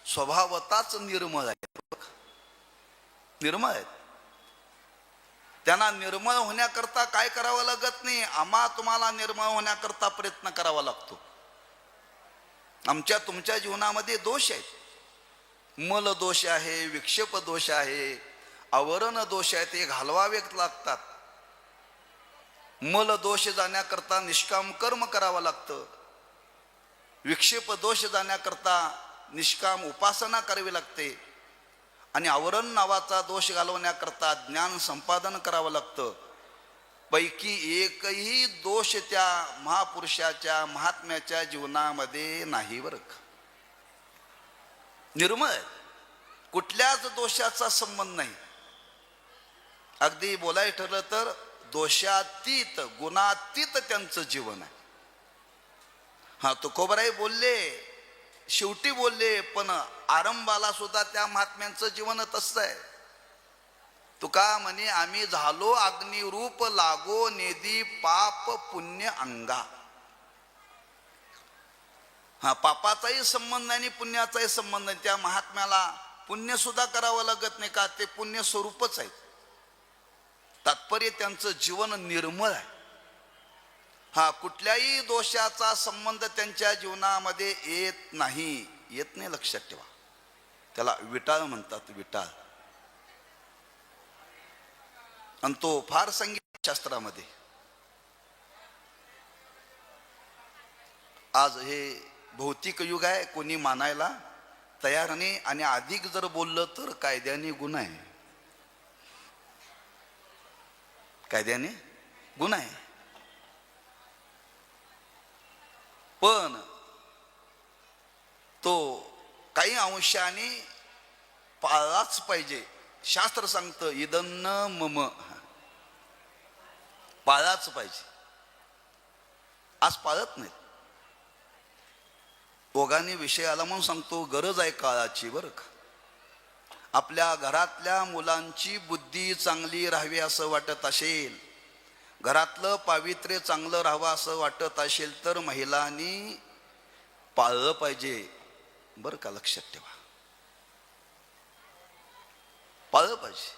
स्वभावताच निर्मळ आहे. निर्मळ आहेत. त्यांना निर्मळ होण्याकरता काय करावं लागत नाही, आम्हा तुम्हाला निर्मळ होण्याकरता प्रयत्न करावा लागतो. आमच्या तुमच्या जीवनामध्ये दोष आहेत. मल दोष आहे, विक्षेप दोष आहे, आवरण दोष आहे, ते घालवावे लागतात. मल दोष जाण्याकरता निष्काम कर्म करावं लागतं. विक्षेप दोष जाण्याकरता निष्काम उपासना करावी लागते. आणि आवरण नावाचा दोष घालवण्याकरता ज्ञान संपादन करावं लागतं. पैकी एकही दोष त्या महापुरुषाच्या महात्म्याच्या जीवनामध्ये नाही बरं का. निर्मळ आहे, कुठल्याच दोषाचा संबंध नाही. अगदी बोलायचं ठरलं तर दोषातीत गुणातीत त्यांचं जीवन आहे. हा तुकोबाराय बोलले, शेवटी बोलले, पण आरंभाला सुद्धा त्या महात्म्यांचं जीवन तसं आहे. तुका म्हणे आम्ही झालो अग्निरूप लागो नेदी पाप पुण्य अंगा. हा पापाचाही संबंध नाही आणि पुण्याचाही संबंध नाही. त्या महात्म्याला पुण्य सुद्धा करावं लागत नाही का, ते पुण्य स्वरूपच आहे. तात्पर्य त्यांचं जीवन निर्मळ आहे. हा कुठल्याही दोषाचा संबंध त्यांच्या जीवनामध्ये येत नाही. लक्षात ठेवा. त्याला विटाळ म्हणतात, विटाळ. आणि तो फार संगीत शास्त्रामध्ये. आज हे भौतिक युग आहे, कोणी मानायला तयार नाही. आणि अधिक जर बोललं तर कायद्याने गुन्हा आहे, कायद्याने गुन्हा आहे. पण तो काही अंशाने पाळलाच पाहिजे. शास्त्र सांगतं इदन्न मम, पाळाच पाहिजे. आज पाळत नाहीत. ओघाने विषय आला म्हणून सांगतो, गरज आहे काळाची बरं का. आपल्या घरातल्या मुलांची बुद्धी चांगली राहावी असं वाटत असेल, घरातलं पावित्र्य चांगलं राहावं असं वाटत असेल तर महिलांनी पाळलं पाहिजे बरं का. लक्षात ठेवा, पाळलं पाहिजे.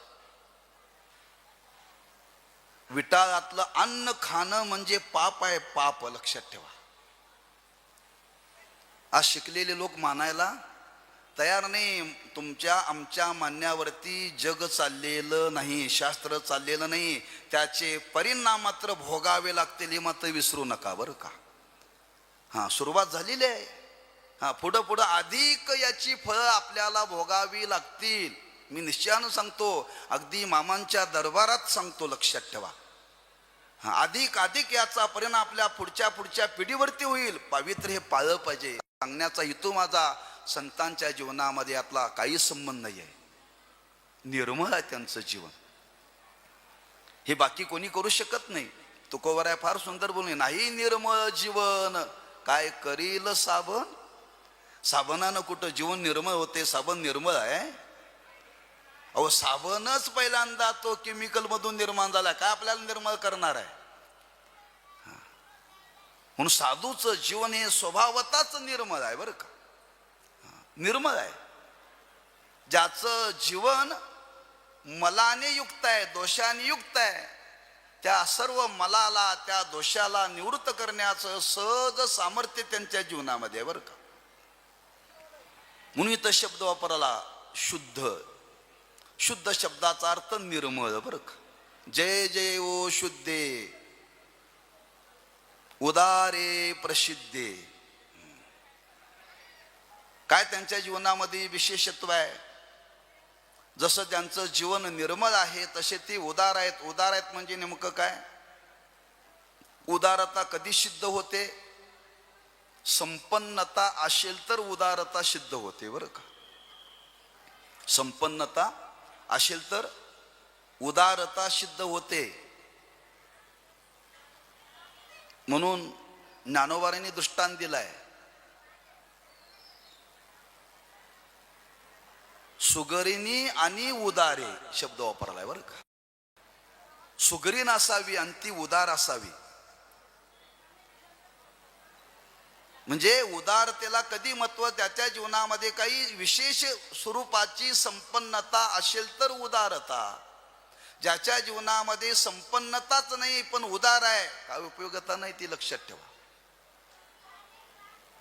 विटाळातलं अन्न खाणं म्हणजे पाप आहे, पाप. लक्षात ठेवा. आज शिकलेले लोक मानायला तयार नाही. तुमच्या आमच्या मान्यावरती जग चाललेलं नाही, शास्त्र चाललेलं नाही. त्याचे परिणाम मात्र भोगावे लागतील, हे मात्र विसरू नका बरं का. हा सुरुवात झालेली आहे. हा पुढं पुढं अधिक याची फळं आपल्याला भोगावी लागतील. मी निश्चयानं सांगतो, अगदी मामांच्या दरबारात सांगतो. लक्षात ठेवा. हा अधिक अधिक याचा परिणाम आपल्या पुढच्या पिढीवरती होईल. पावित्र्य हे पाळलं पाहिजे. सांगण्याचा हेतू माझा संतांच्या जीवनामध्ये यातला काही संबंध नाही आहे. निर्मळ आहे त्यांचं जीवन, हे बाकी कोणी करू शकत नाही. तुकोबाराय फार सुंदर बोलणे, नाही निर्मळ जीवन काय करील साबण. साबणानं कुठं जीवन निर्मळ होते? साबण निर्मळ आहे? अहो साबणच पहिल्यांदा तो केमिकल मधून निर्माण झाला, काय आपल्याला निर्मळ करणार आहे? म्हणून साधूचं जीवन हे स्वभावताच निर्मळ आहे बरं का. निर्मळ आहे. ज्याचं जीवन मलाने युक्त आहे, दोषाने युक्त आहे, त्या सर्व मलाला, त्या दोषाला निवृत्त करण्याचं सहज सामर्थ्य त्यांच्या जीवनामध्ये आहे बरं का. म्हणून इथं शब्द वापरला शुद्ध. शुद्ध शब्दाचा अर्थ निर्मळ बरं का. जय जय ओ शुद्धे उदारे प्रसिद्धे. काय त्यांच्या जीवनामध्ये विशेषत्व आहे? जसं त्यांचं जीवन निर्मळ आहे तसे ते उदार आहेत. उदार आहेत म्हणजे नेमकं काय? उदारता कधी सिद्ध होते? संपन्नता असेल तर उदारता सिद्ध होते बरं का. संपन्नता असेल तर उदारता सिद्ध होते. म्हणून ज्ञानोबारांनी दृष्टांत दिलाय. सुगरिणी आणि उदारे शब्द वापरलाय बरं का. सुगरीण असावी आणि ती उदार असावी. म्हणजे उदारतेला कधी महत्व? त्याच्या जीवनामध्ये काही विशेष स्वरूपाची संपन्नता असेल तर उदारता. ज्याच्या जीवनामध्ये संपन्नताच नाही पण उदार आहे, काय उपयोगता नाही ती लक्षात ठेवा.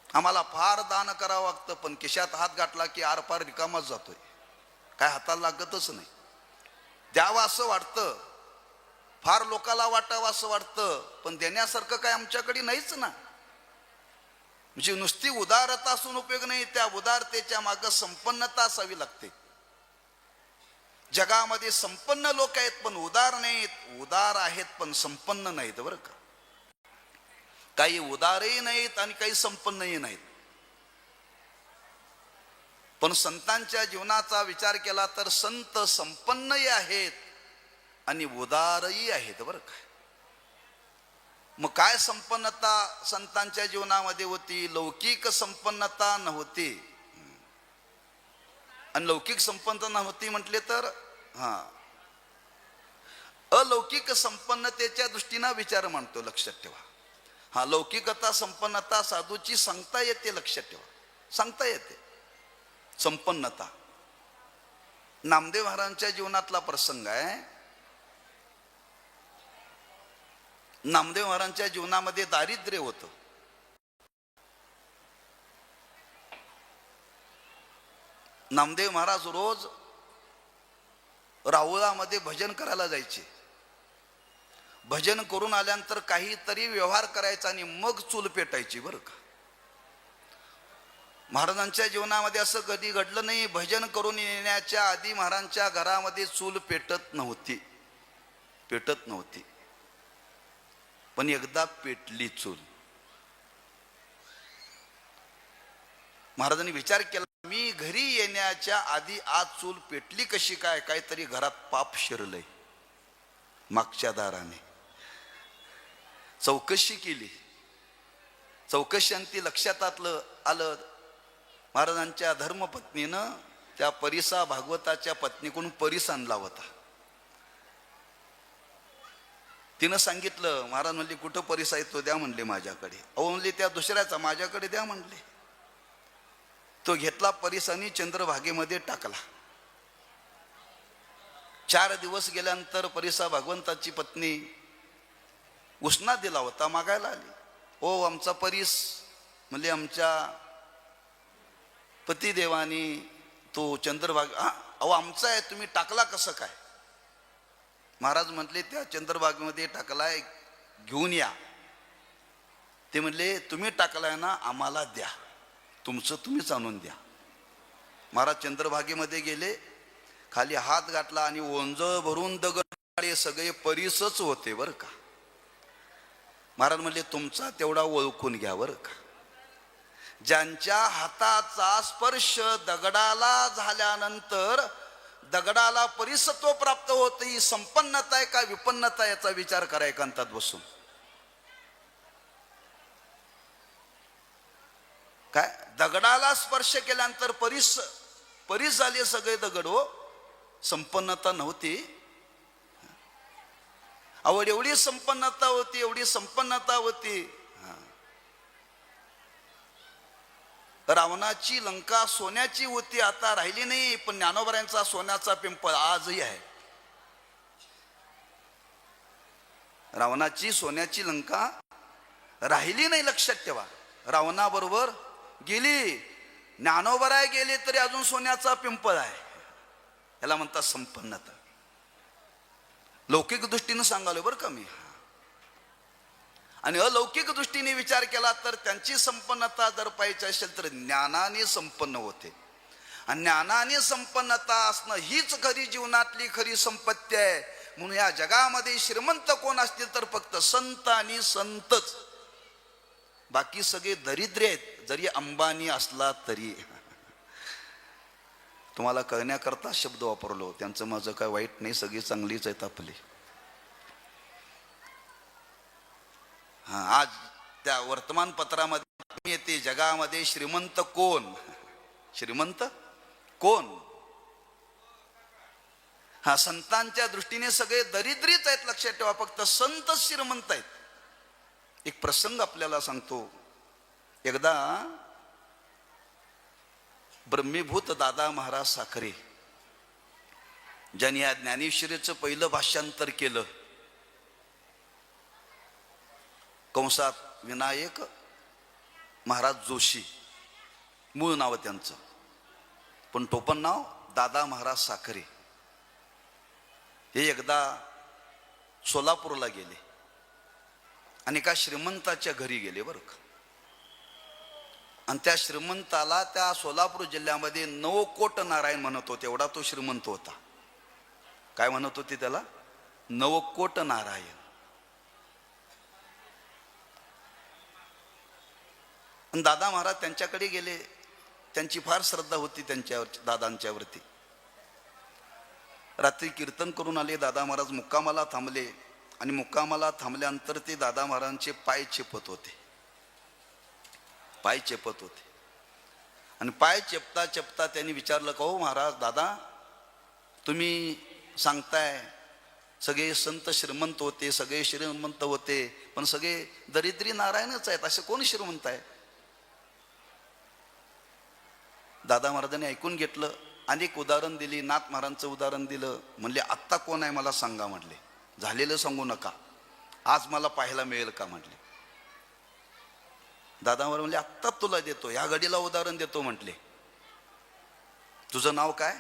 आम्हाला फार दान करावं लागतं, पण खिशात हात गाठला की आरपार रिकामाच जातोय, काय हाताला लागतच नाही. द्यावं असं वाटतं, फार लोकाला वाटावं असं वाटतं, पण देण्यासारखं काय आमच्याकडे नाहीच ना. म्हणजे नुसती उदारता असून उपयोग नाही, त्या उदारतेच्या मागं संपन्नता असावी लागते. जगामध्ये संपन्न लोक आहेत पण उदार नाहीत, उदार आहेत पण संपन्न नाहीत बरं का. काही उदारही नाहीत आणि काही संपन्नही नाहीत. पण संतांच्या जीवनाचा विचार केला तर संत संपन्नही आहेत आणि उदारही आहेत बरं का. मग काय संपन्नता संतांच्या जीवनामध्ये होती? लौकिक संपन्नता नव्हती. आणि लौकिक संपन्नता नव्हती म्हटले तर अलौकिक संपन्नतेच्या दृष्टीनं विचार मांडतो, लक्षात ठेवा. लौकिकता संपन्नता साधूची सांगता येते, लक्षात ठेवा, सांगता येते. संपन्नता नामदेव महाराजांच्या जीवनातला प्रसंग आहे. नामदेव महाराजांच्या जीवनामध्ये दारिद्र्य होतं. नामदेव महाराज रोज राहुळामध्ये भजन करायला जायचे. भजन करून आल्यानंतर काहीतरी व्यवहार करायचा आणि मग चूल पेटायची बरं का. महाराजांच्या जीवनामध्ये असं कधी घडलं नाही, भजन करून येण्याच्या आधी महाराजांच्या घरामध्ये चूल पेटत नव्हती. पण एकदा पेटली चूल. महाराजांनी विचार केला, मी घरी येण्याच्या आधी आज चूल पेटली कशी काय? काहीतरी घरात पाप शिरलंय. मागच्या दाराने चौकशी केली. चौकशी लक्षात आलं महाराजांच्या धर्मपत्नीनं त्या परिसा भागवताच्या पत्नीकडून परिस आणला होता. तिनं सांगितलं, महाराज म्हणले कुठं परिस आहे? तो द्या म्हणले माझ्याकडे. अहो म्हणले त्या दुसऱ्याचा, माझ्याकडे द्या म्हणले. तो घेतला परिस आणि चंद्रभागेमध्ये टाकला. 4 दिवस गेल्यानंतर परिसा भागवंताची पत्नी उसना दिला होता, मागायला आली. ओ आमचा परिस. म्हणजे आमच्या पतिदेवानी तो चंद्रभाग. अहो आमचा आहे, तुम्ही टाकला कसं काय? महाराज म्हटले त्या चंद्रभागेमध्ये टाकलाय, घेऊन या. ते म्हणले तुम्ही टाकलाय ना, आम्हाला द्या, तुमचं तुम्हीच आणून द्या. महाराज चंद्रभागेमध्ये गेले, खाली हात गाठला आणि ओंज भरून दगड सगळे परिसच होते बरं का. महाराज म्हणले तुमचा तेवढा ओळखून घ्या बरं का. ज्यांच्या हाताचा स्पर्श दगडाला झाल्यानंतर दगडाला परिसत्व प्राप्त होतं, ही संपन्नता आहे का विपन्नता याचा विचार करा एकांतात बसून. काय दगडाला स्पर्श केल्यानंतर परीस झाले सगळे दगड. हो संपन्नता नव्हती. आवड एवढी संपन्नता होती. रावणाची लंका सोन्याची होती, आता राहिली नाही. पण ज्ञानोबरायांचा सोन्याचा पिंपळ आजही आहे. रावणाची सोन्याची लंका राहिली नाही, लक्षात ठेवा. रावणाबरोबर गेली, ज्ञानोबराय गेले तरी अजून सोन्याचा पिंपळ आहे. याला म्हणतात संपन्नता. लौकिक दृष्टीनं सांगालो बरं का मी. आणि अलौकिक दृष्टीने विचार केला तर त्यांची संपन्नता जर पाहिजे असेल तर ज्ञानाने संपन्न होते. आणि ज्ञानाने संपन्नता असणं हीच खरी जीवनातली खरी संपत्ती आहे. म्हणून या जगामध्ये श्रीमंत कोण असतील तर फक्त संत आणि संतच. बाकी सगळे दरिद्र आहेत, जरी अंबानी असला तरी. तुम्हाला कळण्याकरता शब्द वापरलो, त्यांचं माझं काय वाईट नाही, सगळी चांगलीच आहेत आपली. आज त्या वर्तमानपत्रामध्ये येते जगामध्ये श्रीमंत कोण? श्रीमंत कोण? संतांच्या दृष्टीने सगळे दरिद्रीच आहेत, लक्षात ठेवा. फक्त संत श्रीमंत आहेत. एक प्रसंग आपल्याला सांगतो. एकदा ब्रह्मीभूत दादा महाराज साखरे, ज्यांनी या ज्ञानेश्वरीचं पहिलं भाषांतर केलं, कंसात विनायक महाराज जोशी मूळ नाव त्यांचं, पण टोपण नाव दादा महाराज साखरे. हे एकदा सोलापूरला गेले आणि एका श्रीमंताच्या घरी गेले बरं का. आणि त्या श्रीमंताला त्या सोलापूर जिल्ह्यामध्ये नवकोट नारायण म्हणत होते, एवढा तो श्रीमंत होता. काय म्हणत होते त्याला? नवकोट नारायण. आणि दादा महाराज त्यांच्याकडे गेले. त्यांची फार श्रद्धा होती त्यांच्यावर, दादांच्यावरती. रात्री कीर्तन करून आले. दादा महाराज मुक्कामाला थांबले आणि मुक्कामाला थांबल्यानंतर ते दादा महाराजांचे पाय चेपत होते. पाय चेपत होते आणि पाय चेपता चेपता त्यांनी विचारलं, का हो महाराज, दादा तुम्ही सांगताय सगळे संत श्रीमंत होते, सगळे श्रीमंत होते, पण सगळे दरिद्री नारायणच आहेत, असे कोण श्रीमंत आहे? दादा महाराजांनी ऐकून घेतलं. अनेक उदाहरण दिली. नाथ महाराजांचं उदाहरण दिलं. म्हणले आत्ता कोण आहे मला सांगा म्हटले. झालेलं सांगू नका, आज मला पाहायला मिळेल का म्हटले. दादा महाराज म्हणले आत्ता तुला देतो, ह्या घडीला उदाहरण देतो म्हटले. तुझं नाव काय?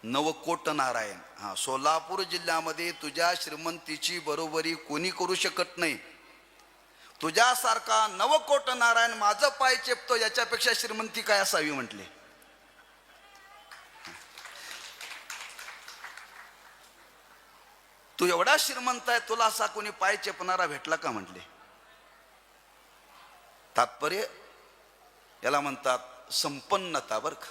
नवकोट नारायण. हा, सोलापूर जिल्ह्यामध्ये तुझ्या श्रीमंतीची बरोबरी कोणी करू शकत नाही. तुझ्यासारखा नवकोट नारायण माझं पाय चेपतो, याच्यापेक्षा श्रीमंती काय असावी म्हटले. तू एवढा श्रीमंत आहे, तुला असा कोणी पाय चेपणारा भेटला का म्हटले. तात्पर्य याला म्हणतात संपन्नता बरं का.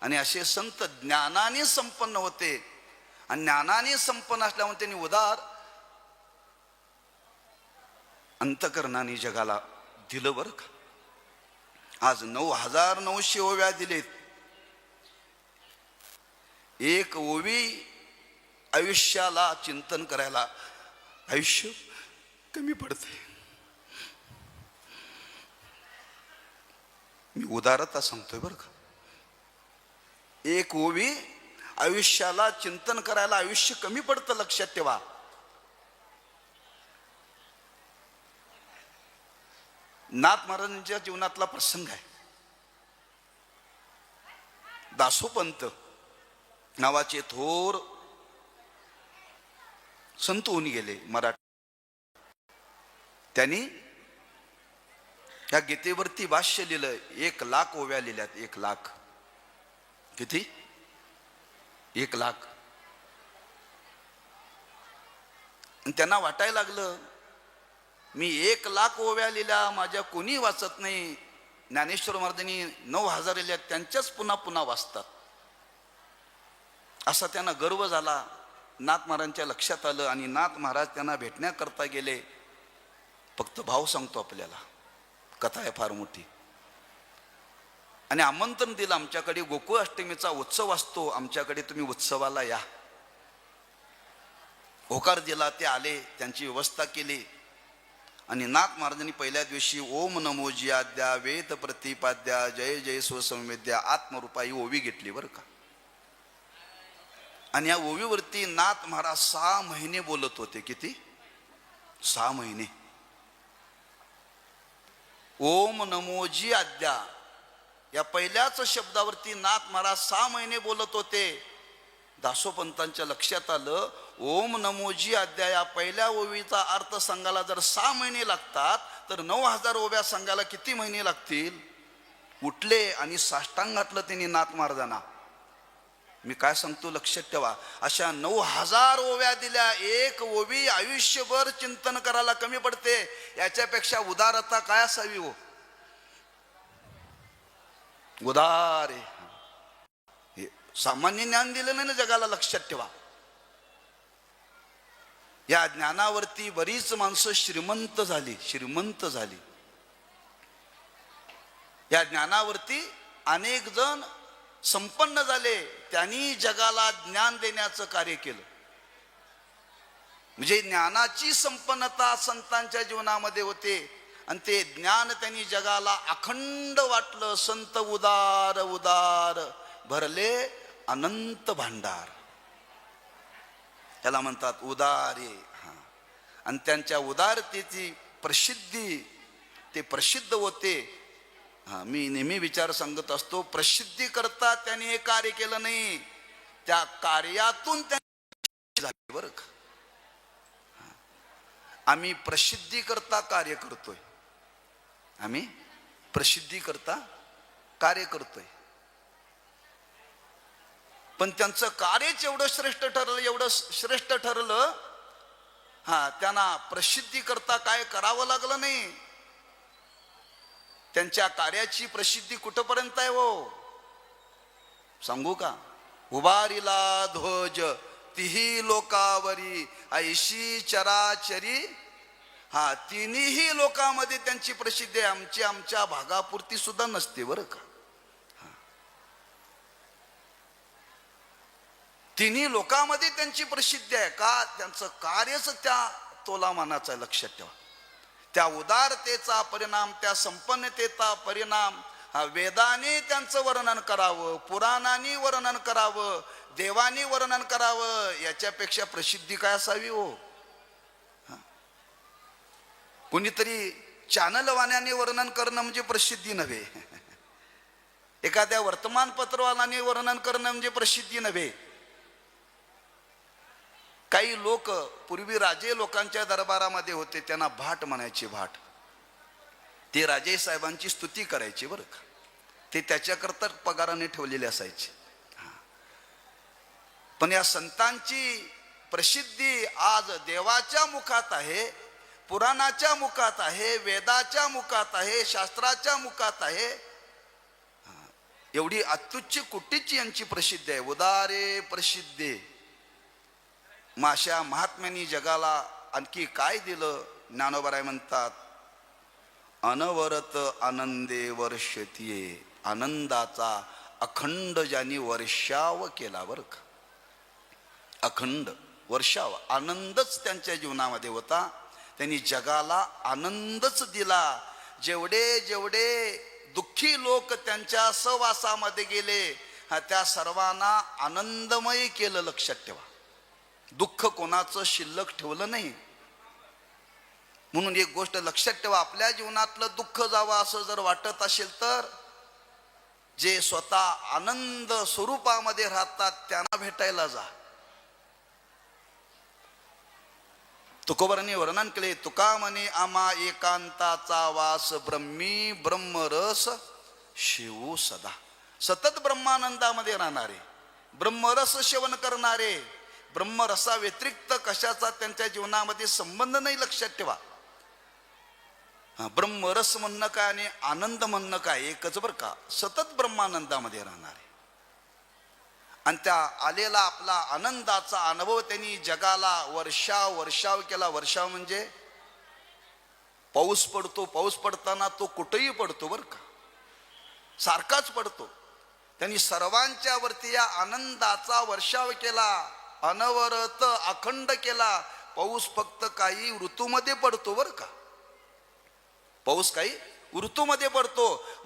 आणि असे संत ज्ञानाने संपन्न होते आणि ज्ञानाने संपन्न असल्यामुळे त्यांनी उदार अंतकरणाने जगाला दिलं बरं का. आज 9,900 ओव्या दिलेत. एक ओवी आयुष्याला चिंतन करायला आयुष्य कमी पडते. मी उदारता सांगतोय बरं का. एक ओवी आयुष्याला चिंतन करायला आयुष्य कमी पडतं, लक्षात ठेवा. नाथ महाराजांच्या जीवनातला प्रसंग आहे. दासोपंत नावाचे थोर संत होऊन गेले मराठी. त्यांनी या गीतेवरती भाष्य लिहिलं. 1,00,000 ओव्या लिहिल्यात. 1,00,000. किती? 1,00,000. त्यांना वाटायला लागलं मी 1,00,000 ओव्या लिहिल्या, माझ्या कोणी वाचत नाही. ज्ञानेश्वर महाराजांनी 9,000 लिहिल्या, त्यांच्याच पुन्हा पुन्हा वाचतात. असा त्यांना गर्व झाला. नाथ महाराजांच्या लक्षात आलं आणि नाथ महाराज त्यांना भेटण्याकरता गेले. फक्त भाव सांगतो आपल्याला, कथा आहे फार मोठी. आणि आमंत्रण दिलं, आमच्याकडे गोकुळ अष्टमीचा उत्सव असतो, आमच्याकडे तुम्ही उत्सवाला या. होकार दिला. ते आले, त्यांची व्यवस्था केली. आणि नाथ महाराजांनी पहिल्या दिवशी ओम नमो जियाद्या वेद प्रतिपाद्या जय जय स्वसंवेद्या आत्मरूपा ही ओवी घेतली बरं का. आणि या ओवीवरती नाथ महाराज 6 महिने बोलत होते. किती? 6 महिने. ओम नमो जियाद्या या पहिल्याच शब्दावरती नाथ महाराज 6 महिने बोलत होते. दासोपंतांच्या लक्षात आलं, ओम नमोजी अध्याय या पहिल्या ओवीचा अर्थ सांगायला जर 6 महिने लागतात, तर 9,000 ओव्या सांगायला किती महिने लागतील? उठले आणि साष्टांग घातलं त्यांनी नाथ महाराजांना. मी काय सांगतो लक्षात ठेवा. अशा 9,000 ओव्या दिल्या. एक ओवी आयुष्यभर चिंतन करायला कमी पडते. याच्यापेक्षा उदारता काय असावी हो? उदार आहे. सामान्य ज्ञान दिलं नाही ना जगाला, लक्षात ठेवा. या ज्ञानावरती बरीच माणसं श्रीमंत झाली. या ज्ञानावरती अनेक जण संपन्न झाले. त्यांनी जगाला ज्ञान देण्याचं कार्य केलं. म्हणजे ज्ञानाची संपन्नता संतांच्या जीवनामध्ये होते आणि ते ज्ञान त्यांनी जगाला अखंड वाटलं. संत उदार उदार भरले अनंत भांडार, याला म्हणतात उदारे. आणि त्यांच्या उदारतेची प्रसिद्धी, ते प्रसिद्ध होते. मी नेहमी विचार सांगत असतो, प्रसिद्धी करता त्यांनी हे कार्य केलं नाही, त्या कार्यातून त्यांनी झाली बरं का. आम्ही प्रसिद्धी करता कार्य करतोय, आम्ही प्रसिद्धी करता कार्य करतोय, पण त्यांचं कार्यच एवढं श्रेष्ठ ठरलं, एवढं श्रेष्ठ ठरलं, त्यांना प्रसिद्धी करता काय करावं लागलं नाही. त्यांच्या कार्याची प्रसिद्धी कुठपर्यंत आहे हो सांगू का? उभारिला ध्वज तिही लोकावरी ऐशी चराचरी, तिन्ही लोकांमध्ये त्यांची प्रसिद्धी आहे. आमच्या भागापुरती सुद्धा नसते बरं का. तिन्ही लोकांमध्ये त्यांची प्रसिद्धी आहे का? त्यांचं कार्यच त्या तोलामानाचं, लक्षात ठेवा. त्या उदारतेचा परिणाम, त्या संपन्नतेचा परिणाम, वेदाने त्यांचं वर्णन करावं, पुराणांनी वर्णन करावं, देवानी वर्णन करावं, याच्यापेक्षा प्रसिद्धी काय असावी हो? कोणीतरी चॅनलवाल्याने वर्णन करणं म्हणजे प्रसिद्धी नव्हे, एखाद्या वर्तमानपत्रवाल्याने वर्णन करणं म्हणजे प्रसिद्धी नव्हे. काही लोक पूर्वी राजे लोकांच्या दरबारामध्ये होते, त्यांना भाट म्हणायचे, भाट. ते राजे साहेबांची स्तुती करायची बरं का, ते त्याच्याकरता पगाराने ठेवलेले असायचे. पण या संतांची प्रसिद्धी आज देवाच्या मुखात आहे, पुराणाच्या मुखात आहे, वेदाच्या मुखात आहे, शास्त्राच्या मुखात आहे. एवढी अत्युच्च कुटीची यांची प्रसिद्धी आहे. उदारे प्रसिद्धे. माशा महात्म्यांनी जगाला आणखी काय दिलं? ज्ञानोबराय म्हणतात, अनवरत आनंदे वर्षतीये. आनंदाचा अखंड ज्यांनी वर्षाव केला बरं का, अखंड वर्षाव आनंदच त्यांच्या जीवनामध्ये होता. त्यांनी जगाला आनंदच दिला. जेवढे जेवढे दुःखी लोक त्यांच्या सहवासामध्ये गेले, त्या सर्वांना आनंदमय केलं, लक्षात ठेवा. दुःख कोणाचं शिल्लक ठेवलं नाही. म्हणून एक गोष्ट लक्षात ठेवा, आपल्या जीवनातलं दुःख जावं असं जर वाटत असेल तर जे स्वतः आनंद स्वरूपामध्ये राहतात त्यांना भेटायला जा. तुकोबारांनी वर्णन केले, तुका म्हणे आम्हा एकांताचा वास ब्रह्मी ब्रह्मरस शिवू सदा. सतत ब्रह्मानंदामध्ये राहणारे, ब्रह्मरस सेवन करणारे, ब्रह्मरसा व्यतिरिक्त कशाचा त्यांच्या जीवनामध्ये संबंध नाही, लक्षात ठेवा. ब्रह्मरस म्हणणं काय आणि आनंद म्हणणं काय एकच बरं का. सतत ब्रह्मानंदामध्ये राहणारे आणि त्या आलेला आपला आनंदाचा अनुभव त्यांनी जगाला वर्षाव केला. वर्षाव म्हणजे पाऊस पडतो, पाऊस पडताना तो कुठेही पडतो बरं का, सारखाच पडतो. त्यांनी सर्वांच्या वरती या आनंदाचा वर्षाव केला, अनवरत अखंड केला. पाऊस फक्त काही ऋतूमध्ये पडतो बरं का, पाऊस काही ऋतूमध्ये पडतो.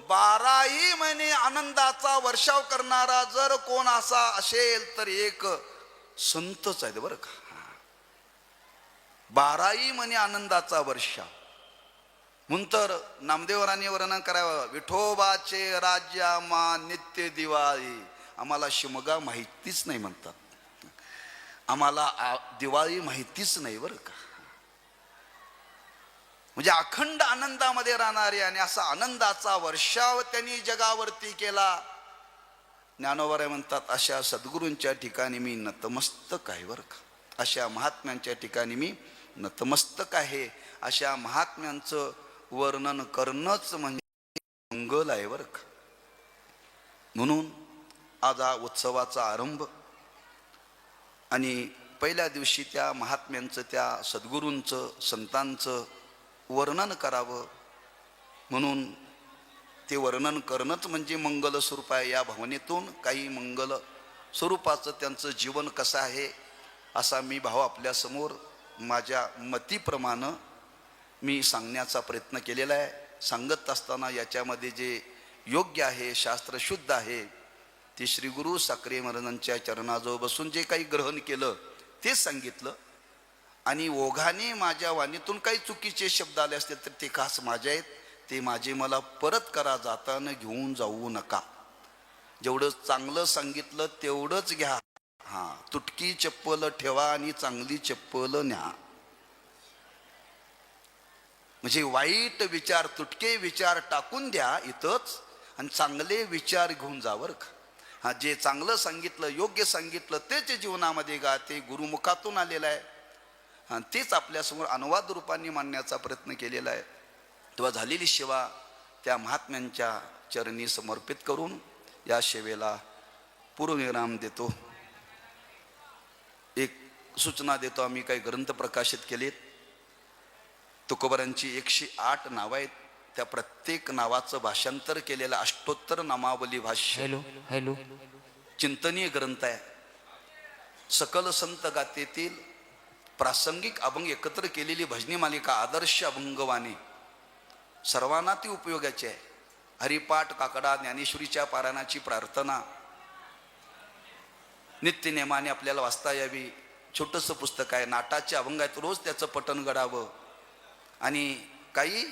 12ही महिने आनंदाचा वर्षाव करणारा जर कोण असा असेल तर एक संतच आहेत बरं का. 12ही महिने आनंदाचा वर्षाव. म्हणून तर नामदेवरांनी वर्णन करावं, विठोबाचे राज्यामा नित्य दिवाळी. आम्हाला शिमगा माहितीच नाही म्हणतात, आम्हाला दिवाळी माहितीच नाही बरं का. म्हणजे अखंड आनंदामध्ये राहणारे आणि असा आनंदाचा वर्षाव त्यांनी जगावरती केला. ज्ञानोबराय म्हणतात, अशा सद्गुरूंच्या ठिकाणी मी नतमस्तक आहे बरं का. अशा महात्म्यांच्या ठिकाणी मी नतमस्तक आहे. अशा महात्म्यांचं वर्णन करणंच म्हणजे मंगल आहे बरं का. म्हणून आज हा उत्सवाचा आरंभ आणि पहिल्या दिवशी त्या महात्म्यांचं, त्या सद्गुरूंचं, संतांचं वर्णन करावं. म्हणून ते वर्णन करणंच म्हणजे मंगल स्वरूप आहे. या भावनेतून काही मंगल स्वरूपाचं त्यांचं जीवन कसं आहे असा मी भाव आपल्यासमोर माझ्या मतीप्रमाणे मी सांगण्याचा प्रयत्न केलेला आहे. सांगत असताना याच्यामध्ये जे योग्य आहे, शास्त्र शुद्ध आहे, ते श्री गुरु साखरे महाराजांच्या चरणाजवळ बसून जे काही ग्रहण केलं तेच सांगितलं. आणि ओघाने माझ्या वाणीतून काही चुकीचे शब्द आले असतील तर ते खास माझ्या आहेत, ते माझे मला परत करा, जाताना घेऊन जाऊ नका. जेवढं चांगलं सांगितलं तेवढंच घ्या. हा, तुटकी चप्पल ठेवा आणि चांगली चप्पल न्या. म्हणजे वाईट विचार, तुटके विचार टाकून द्या इथंच आणि चांगले विचार घेऊन जा बरं का. हा, जे चांगलं सांगितलं, योग्य सांगितलं तेच जीवनामध्ये गा, ते गुरुमुखातून आलेलं आहे. आणि तेच आपल्यासमोर अनुवाद रूपाने मांडण्याचा प्रयत्न केलेला आहे. तेव्हा झालेली सेवा त्या महात्म्यांच्या चरणी समर्पित करून या सेवेला पूर्वविराम देतो. एक सूचना देतो, आम्ही काही ग्रंथ प्रकाशित केलेत. तुकोबारांची 108 नावं आहेत. त्या प्रत्येक नावाचं भाषांतर केलेलं अष्टोत्तर नामावली भाष्य हॅलो चिंतनीय ग्रंथ आहे. सकल संत गाथेतील प्रासंगिक अभंग एकत्र केलेली भजनी मालिका, आदर्श अभंगवाणी, सर्वांना ती उपयोगाची आहे. हरिपाठ, काकडा, ज्ञानेश्वरीच्या पारायणाची प्रार्थना नित्य नेमाने आपल्याला वाचता यावी. छोटंसं पुस्तक आहे, नाटाचे अभंग आहेत, रोज त्याचं पठण घडावं. आणि काही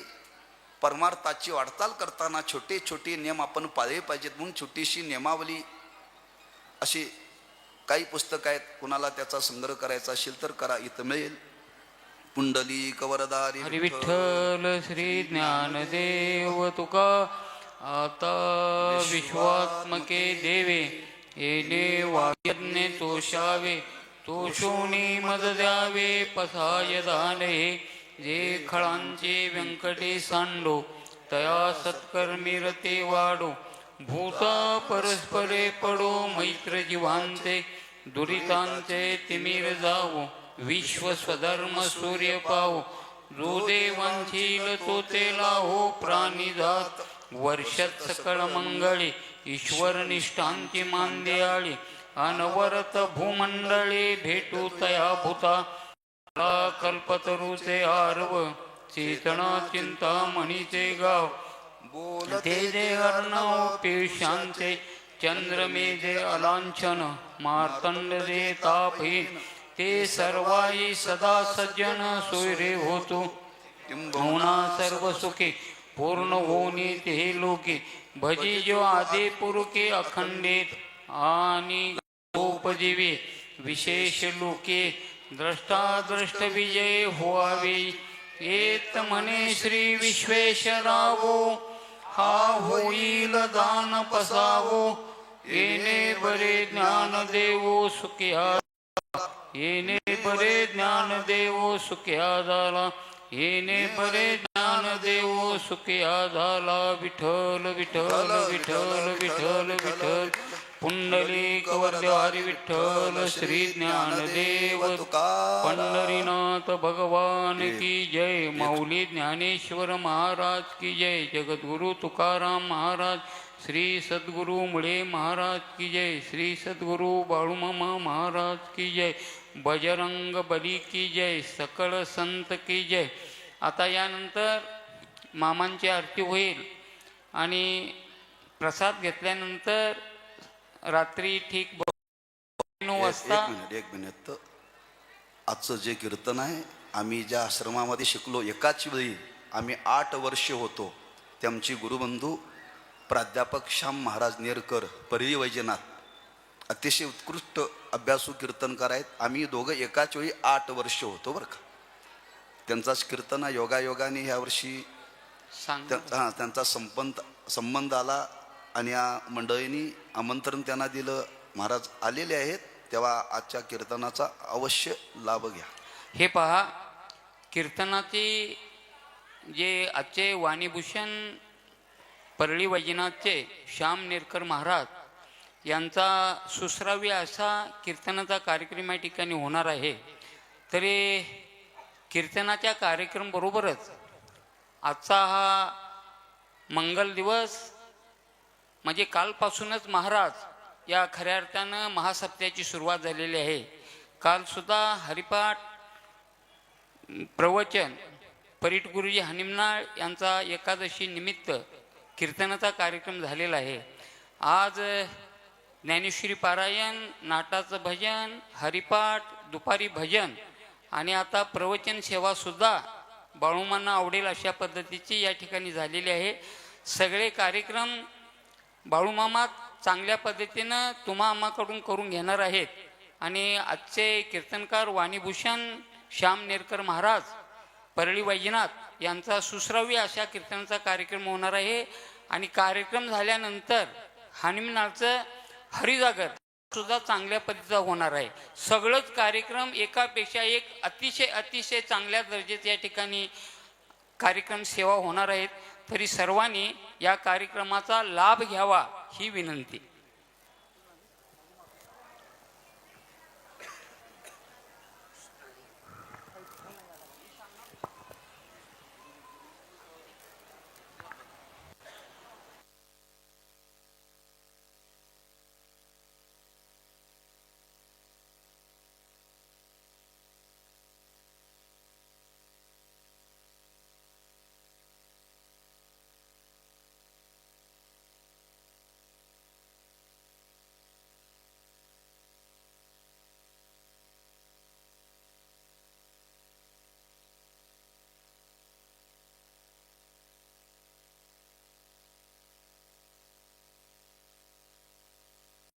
परमार्थाची वाटचाल करताना छोटे छोटे नियम आपण पाळले पाहिजेत, म्हणून छोटीशी नियमावली अशी काही पुस्तकं आहेत. कुणाला त्याचा संग्रह करायचा असेल तर करा, इथं मिळेल. पुंडलिक वरदारी हरी विठ्ठल श्री ज्ञानदेव तुका आता विश्वात्मके देवे येणे वायज्ञ तोषावे तोषोणी मद द्यावे पसाय दाने जे खळांचे व्यंकटे सांडो तया सत्कर्मी रते वाडो भूता परस्परे पडो मैत्र जीवांचे दुरितांचे तिमिर जावो विश्व स्वधर्म सूर्य पावो जो देवांचील तो ते लाहो प्राणी जात वर्षात सकळ मंगळे ईश्वर निष्ठांची मांदियाळी अनवरत भूमंडळे भेटू तया भूता कल्पतरूचे आरव चेतन चिंतामणीचे गाव ते जे अर्णव पिशांचे चंद्रमे जे अलांछन मार्तंड जे तापहीन ते सर्वाई सदा सज्जन सोयरे होतो होना सर्व सुखी पूर्ण होनी ते लोके भजी जो आदि पुरुके अखंडित आणि उपजीवे विशेष लोके द्रष्टाद्रष्ट विजय होवावे येत म्हणे श्री विश्वेश्वरावो हा होईल दान पसावो येणे बरे ज्ञान देवो सुख्या येणे बरे ज्ञान देवो सुख्या झाला येणे बरे ज्ञान देवो सुख्या झाला विठ्ठल विठ्ठल विठ्ठल विठ्ठल विठ्ठल पुंडलिक वरदारी विठ्ठल श्री ज्ञानदेव पंढरीनाथ भगवान की जय. माऊली ज्ञानेश्वर महाराज की जय. जगद्गुरु तुकाराम महाराज, श्री सद्गुरु मुळे महाराज की जय. श्री सद्गुरु बाळूमामा महाराज की जय. बजरंग बली की जय. सकळ संत की जय. आता यानंतर मामांची आरती होईल आणि प्रसाद घेतल्यानंतर रात्री ठीक 9 वाजता. एक मिनिट आजचं जे कीर्तन आहे, आम्ही ज्या आश्रमामध्ये शिकलो एकाच वेळी आम्ही 8 वर्ष होतो. ते आमचे गुरुबंधू प्राध्यापक श्याम महाराज नेरकर, परळी वैजनाथ, अतिशय उत्कृष्ट अभ्यासू कीर्तनकार आहेत. आम्ही दोघं एकाच वेळी 8 वर्ष होतो बरं का. त्यांचाच कीर्तन योगायोगाने ह्या वर्षी त्यांचा संबंध आला आणि या मंडळींनी आमंत्रण त्यांना दिलं. महाराज आलेले आहेत, तेव्हा आजच्या कीर्तनाचा अवश्य लाभ घ्या. हे पहा, कीर्तनाचे जे आजचे वाणीभूषण परळी वैजनाथचे श्याम नेरकर महाराज यांचा सुश्राव्य असा कीर्तनाचा कार्यक्रम या ठिकाणी होणार आहे. तरी कीर्तनाच्या कार्यक्रमाबरोबरच आजचा हा मंगल दिवस म्हणजे कालपासूनच महाराज या खऱ्या अर्थानं महासप्त्याची सुरुवात झालेली आहे. कालसुद्धा हरिपाठ प्रवचन परीट गुरुजी हनिमनाळ यांचा एकादशी निमित्त कीर्तनाचा कार्यक्रम झालेला आहे. आज ज्ञानेश्वरी पारायण, नाटाचं भजन, हरिपाठ, दुपारी भजन आणि आता प्रवचन सेवासुद्धा बाळूमांना आवडेल अशा पद्धतीची या ठिकाणी झालेली आहे. सगळे कार्यक्रम बाळूमामा चांगल्या पद्धतीनं तुम्हा आम्हाकडून करून घेणार आहेत. आणि आजचे कीर्तनकार वाणीभूषण श्याम नेरकर महाराज परळी वैजनाथ यांचा सुश्राव्य अशा कीर्तनाचा कार्यक्रम होणार आहे. आणि कार्यक्रम झाल्यानंतर हानिमनाळचं हरिजागर सुद्धा चांगल्या पद्धतीचा होणार आहे. सगळंच कार्यक्रम एकापेक्षा एक अतिशय चांगल्या दर्जाचे या ठिकाणी कार्यक्रम सेवा होणार आहेत. तरी सर्वांनी या कार्यक्रमाचा लाभ घ्यावा ही विनंती.